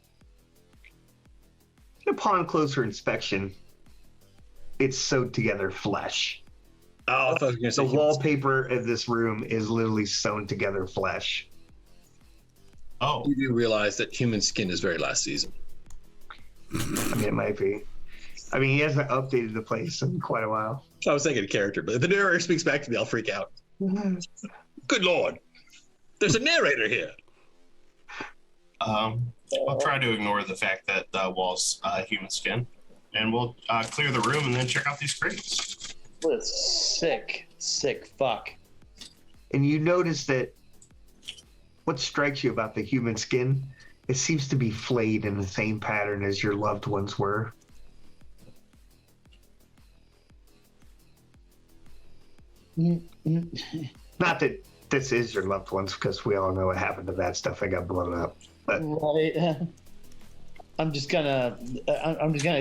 Upon closer inspection, it's sewed together flesh. Oh, I thought you were gonna say the wallpaper of this room is literally sewn together flesh. Oh, you do realize that human skin is very last season. I mean, it might be. I mean, he hasn't updated the place in quite a while. I was thinking character, but if the narrator speaks back to me, I'll freak out. Good Lord. There's a narrator here. I'll try to ignore the fact that the wall's human skin, and we'll clear the room and then check out these crates. What a sick fuck. And you notice that what strikes you about the human skin, it seems to be flayed in the same pattern as your loved ones were. Not that this is your loved ones, because we all know what happened to that stuff that got blown up. But right. I'm just gonna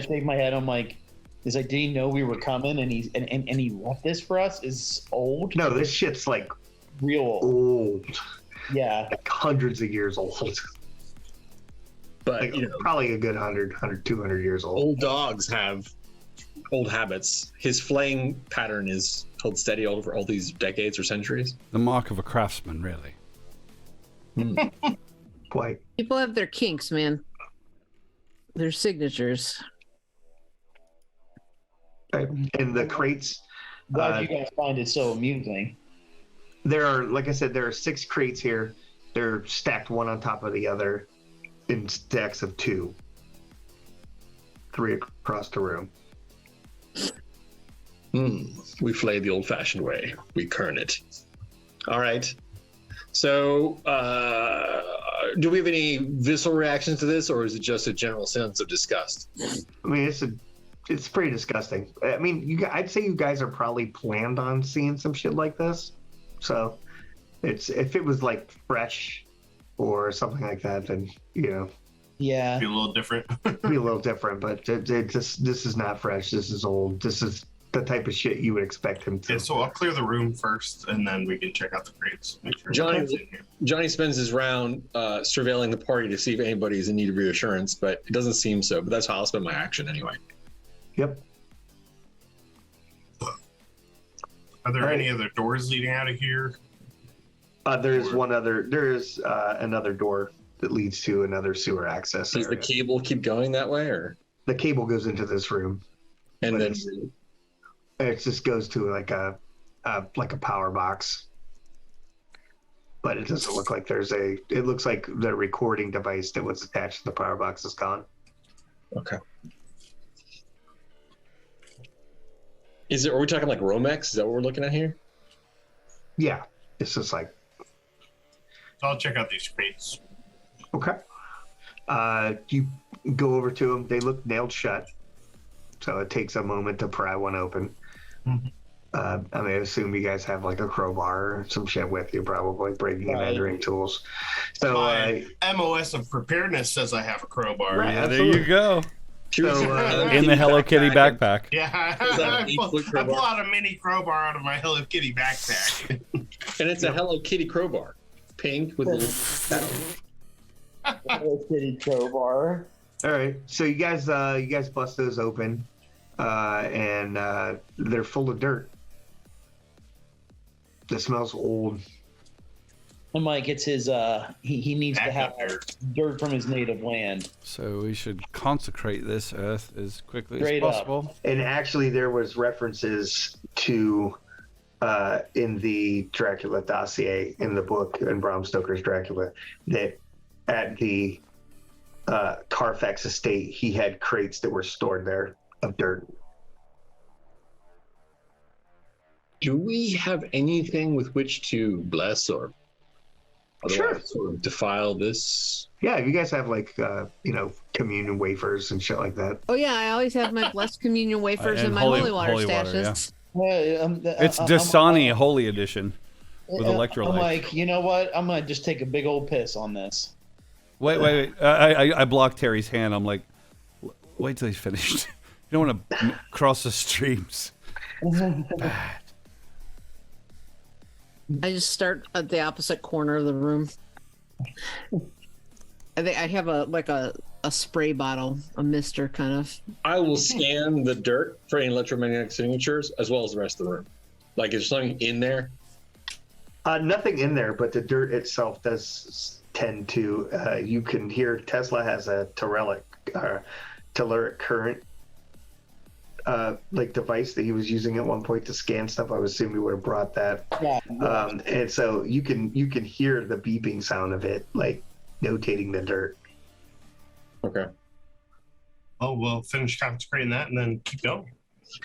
shake my head. I'm like, is like, did he know we were coming and he left this for us? Is old? No, this shit's like real old. Yeah, like hundreds of years old. But like, probably a good 100, 200 years old. Old dogs have old habits. His flaying pattern is held steady over all these decades or centuries. The mark of a craftsman, really. Quite. People have their kinks, man. Their signatures. Right. And the crates. Glad you guys find it so amusing. There are, like I said, there are 6 crates here. They're stacked one on top of the other in stacks of 2. 3 across the room. We flay the old-fashioned way. We kern it. All right. So, do we have any visceral reactions to this, or is it just a general sense of disgust? I mean, it's pretty disgusting. I mean, I'd say you guys are probably planned on seeing some shit like this. So, if it was like fresh or something like that, then yeah, be a little different. Be a little different, but this is not fresh. This is old. This is the type of shit you would expect him to. Yeah, so I'll clear the room first, and then we can check out the crates. Make sure Johnny spends his round surveilling the party to see if anybody's in need of reassurance, but it doesn't seem so. But that's how I'll spend my action anyway. Yep. Are there any other doors leading out of here? There's one other. There is another door that leads to another sewer access Does the area. cable keep going that way, or The cable goes into this room, and but then it just goes to like a power box. But it doesn't look like there's a. It looks like the recording device that was attached to the power box is gone. okay? Is it? Are we talking like Romex? Is that what we're looking at here? Yeah, it's just like So I'll check out these crates. okay. You go over to them. They look nailed shut, so it takes a moment to pry one open. Mm-hmm. I mean, I assume you guys have like a crowbar or some shit with you, probably breaking and entering tools. So My MOS of preparedness says I have a crowbar. Right. Yeah, there you go. So, In the Hello Kitty backpack. Yeah, Is that an I pull 8-foot crowbar? out a mini crowbar out of my Hello Kitty backpack. And it's a Hello Kitty crowbar, pink with a little. Hello Kitty crowbar. all right, so you guys bust those open, and they're full of dirt. It smells old. I'm like, it's his. He needs to have Backup dirt from his native land. So we should consecrate this earth as quickly Straight as up. possible. And actually, there was references to in the Dracula dossier in the book in Bram Stoker's Dracula that at the Carfax estate he had crates that were stored there of dirt. Do we have anything with which to bless or Sure. otherwise sort of defile this? Yeah, you guys have like communion wafers and shit like that. Oh yeah, I always have my blessed communion wafers And and my holy- holy water holy water, stashes. It's Dasani Holy Edition with electrolyte. I'm like, you know what? I'm gonna just take a big old piss on this. Wait. I blocked Terry's hand. I'm like, wait till he's finished. You don't want to cross the streams. Bad. I just start at the opposite corner of the room. I think I have a spray bottle, a mister kind of. I will scan the dirt for any electromagnetic signatures as well as the rest of the room. Like, is there something in there? Nothing in there, but the dirt itself does tend to. You can hear Tesla has a telluric current like device that he was using at one point to scan stuff. I would assume he would have brought that. Yeah. And so you can hear the beeping sound of it, like notating the dirt. Okay. Oh, we'll finish consecrating that and then keep going.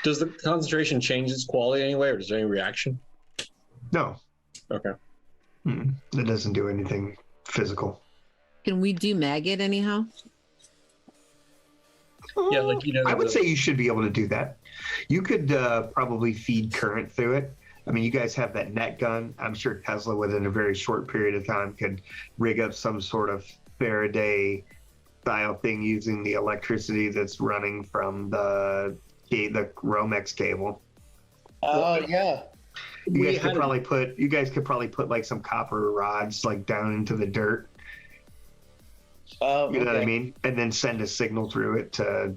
Does the concentration change its quality anyway, or is there any reaction? No, Okay. it doesn't do anything physical. Can we do maggot anyhow? Yeah, like, you know. I would say you should be able to do that. You could probably feed current through it. I mean, you guys have that net gun. I'm sure Tesla, within a very short period of time, could rig up some sort of Faraday style thing using the electricity that's running from the Romex cable. Oh yeah. You We guys could had- probably put like some copper rods like down into the dirt. Oh, You know what I okay. mean? And then send a signal through it to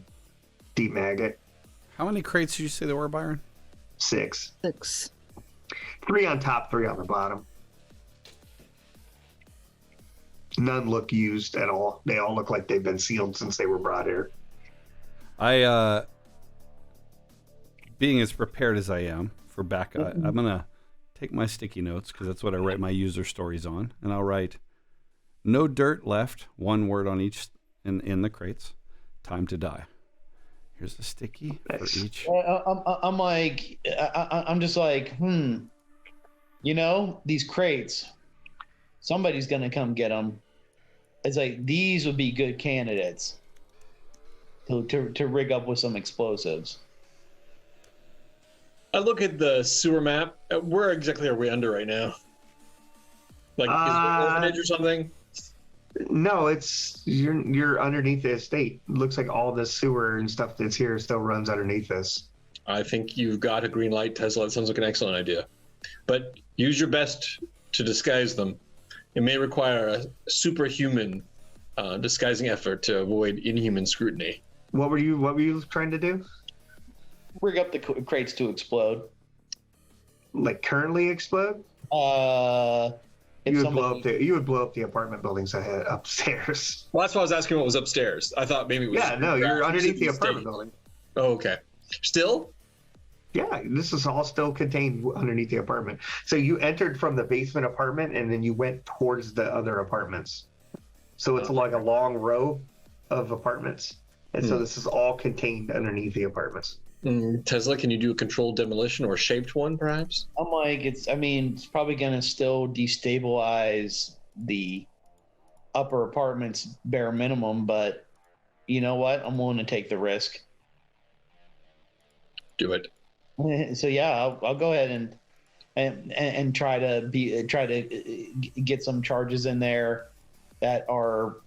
demag it. How many crates did you say there were, Byron? 6. 6. 3 on top, 3 on the bottom. None look used at all. They all look like they've been sealed since they were brought here. I, being as prepared as I am for backup, I'm gonna take my sticky notes because that's what I write my user stories on, and I'll write no dirt left, one word on each in the crates. Time to die. Here's the sticky Nice. for each. I'm like, I'm just like, you know, these crates, somebody's gonna come get them. It's like these would be good candidates to rig up with some explosives. I look at the sewer map. Where exactly are we under right now? Like, is it an orphanage or something? No, it's you're underneath the estate. It looks like all the sewer and stuff that's here still runs underneath this. I think you've got a green light, Tesla. That sounds like an excellent idea. But use your best to disguise them. It may require a superhuman disguising effort to avoid inhuman scrutiny. What were you trying to do? Rig up the crates to explode. Like currently explode? You would blow up the apartment buildings ahead upstairs. Well, that's why I was asking what was upstairs. I thought maybe it was. Yeah, no, you're underneath the apartment building. Oh, okay. Still? Yeah, this is all still contained underneath the apartment. So you entered from the basement apartment and then you went towards the other apartments. So it's like a long row of apartments. And so this is all contained underneath the apartments. Tesla, can you do a controlled demolition or a shaped one, perhaps? I'm like, it's probably going to still destabilize the upper apartments bare minimum, but you know what? I'm willing to take the risk. Do it. So yeah, I'll go ahead and try to get some charges in there that are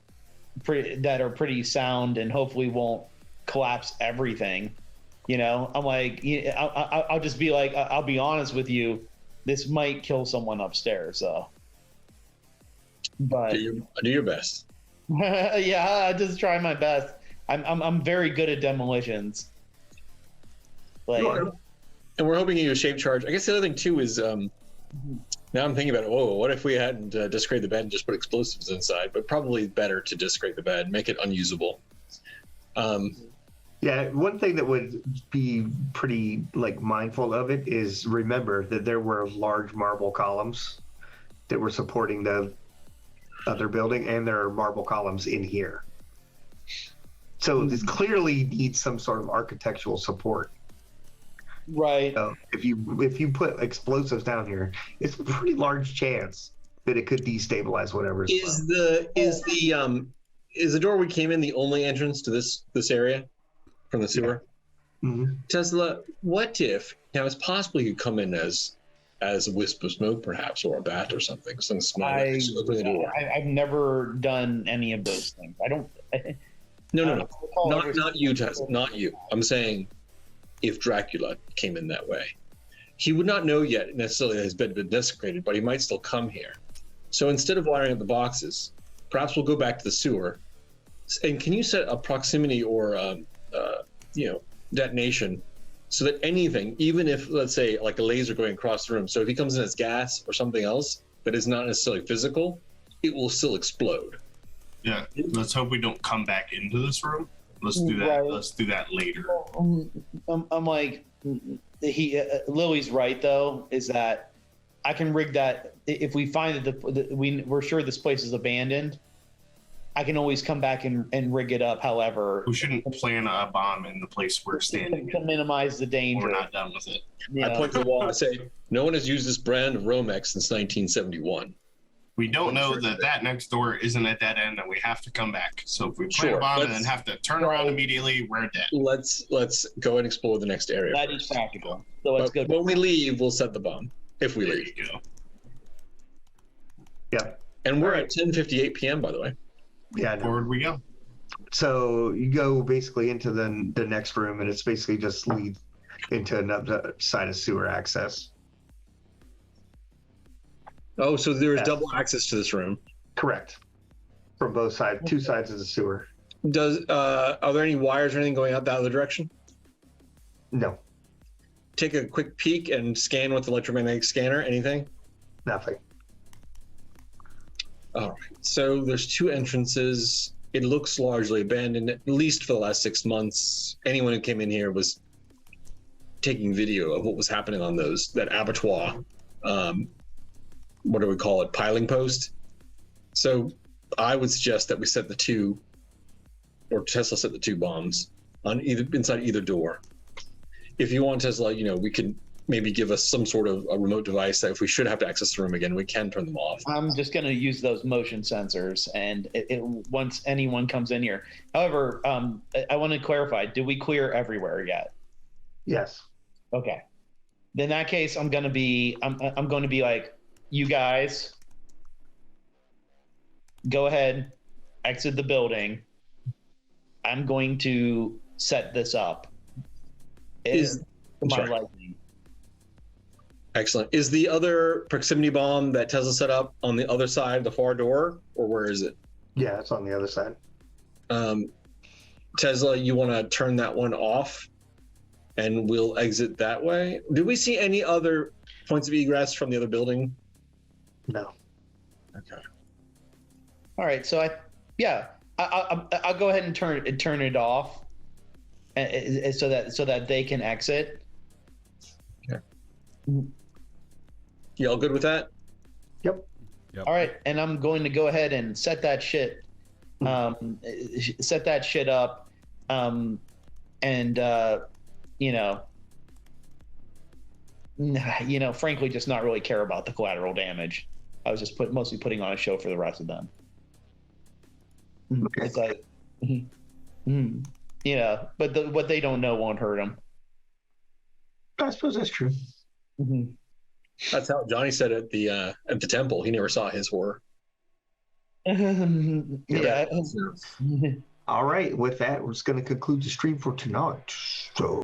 pretty sound and hopefully won't collapse everything. You know, I'm like, I'll just be like, I'll be honest with you, this might kill someone upstairs. So, but do your best. Yeah, I just try my best. I'm very good at demolitions. Like, and we're hoping you do a shape charge. I guess the other thing too is now I'm thinking about it. Whoa, what if we hadn't desecrated the bed and just put explosives inside? But probably better to desecrate the bed, make it unusable. Yeah, one thing that would be pretty mindful of it is remember that there were large marble columns that were supporting the other building, and there are marble columns in here. So this clearly needs some sort of architectural support. Right. So if you put explosives down here, it's a pretty large chance that it could destabilize whatever. Is the door we came in the only entrance to this area from the sewer? Yeah. Mm-hmm. Tesla, what if now it's possible you could come in as a wisp of smoke, perhaps, or a bat or something, some small. I've never done any of those things. I don't. No. Not you, Tesla. Not you. I'm saying, if Dracula came in that way, he would not know yet necessarily that his bed had been desecrated, but he might still come here. So instead of wiring up the boxes, perhaps we'll go back to the sewer. And can you set a proximity or detonation so that anything, even if, let's say, like a laser going across the room, so if he comes in as gas or something else that is not necessarily physical, it will still explode. Yeah, let's hope we don't come back into this room. Let's do that. Right. Let's do that later. I'm like, Lily's right though. Is that I can rig that if we find that we're sure this place is abandoned. I can always come back and rig it up. However, we shouldn't plant a bomb in the place we're standing to minimize the danger. We're not done with it. Yeah. I point to the wall and I say, "No one has used this brand of Romex since 1971." We don't know that next door isn't at that end, and we have to come back. So if we plant a bomb and then have to turn around immediately, we're dead. Let's go and explore the next area. That is practical. So let's go. When we leave, we'll set the bomb. If we leave. There you go. Yeah. And we're at 10:58 p.m. by the way. Yeah. Forward we go. So you go basically into the next room, and it's basically just lead into another side of sewer access. Oh, so there is double access to this room. Correct. From both sides, two sides of the sewer. Are there any wires or anything going out the other direction? No. Take a quick peek and scan with the electromagnetic scanner. Anything? Nothing. All right. So there's two entrances. It looks largely abandoned, at least for the last 6 months. Anyone who came in here was taking video of what was happening on that abattoir. What do we call it? Piling post. So I would suggest that we set the two, or Tesla set the two bombs on inside either door. If you want, Tesla, we can maybe give us some sort of a remote device that if we should have to access the room again, we can turn them off. I'm just going to use those motion sensors, and once anyone comes in here. However, I want to clarify: did we clear everywhere yet? Yes. Okay. In that case, I'm going to be like, you guys, go ahead, exit the building. I'm going to set this up. Liking. Excellent. Is the other proximity bomb that Tesla set up on the other side, the far door, or where is it? Yeah, it's on the other side. Tesla, you want to turn that one off, and we'll exit that way. Do we see any other points of egress from the other building? No. Okay. All right, so I'll go ahead and turn it off, so that they can exit. You all good with that? Yep. All right, and I'm going to go ahead and set that shit up, and frankly, just not really care about the collateral damage. I was just mostly putting on a show for the rest of them. Okay. It's like, but what they don't know won't hurt them. I suppose that's true. That's how Johnny said at the temple. He never saw his horror. Yeah. All right. With that, we're just going to conclude the stream for tonight. So.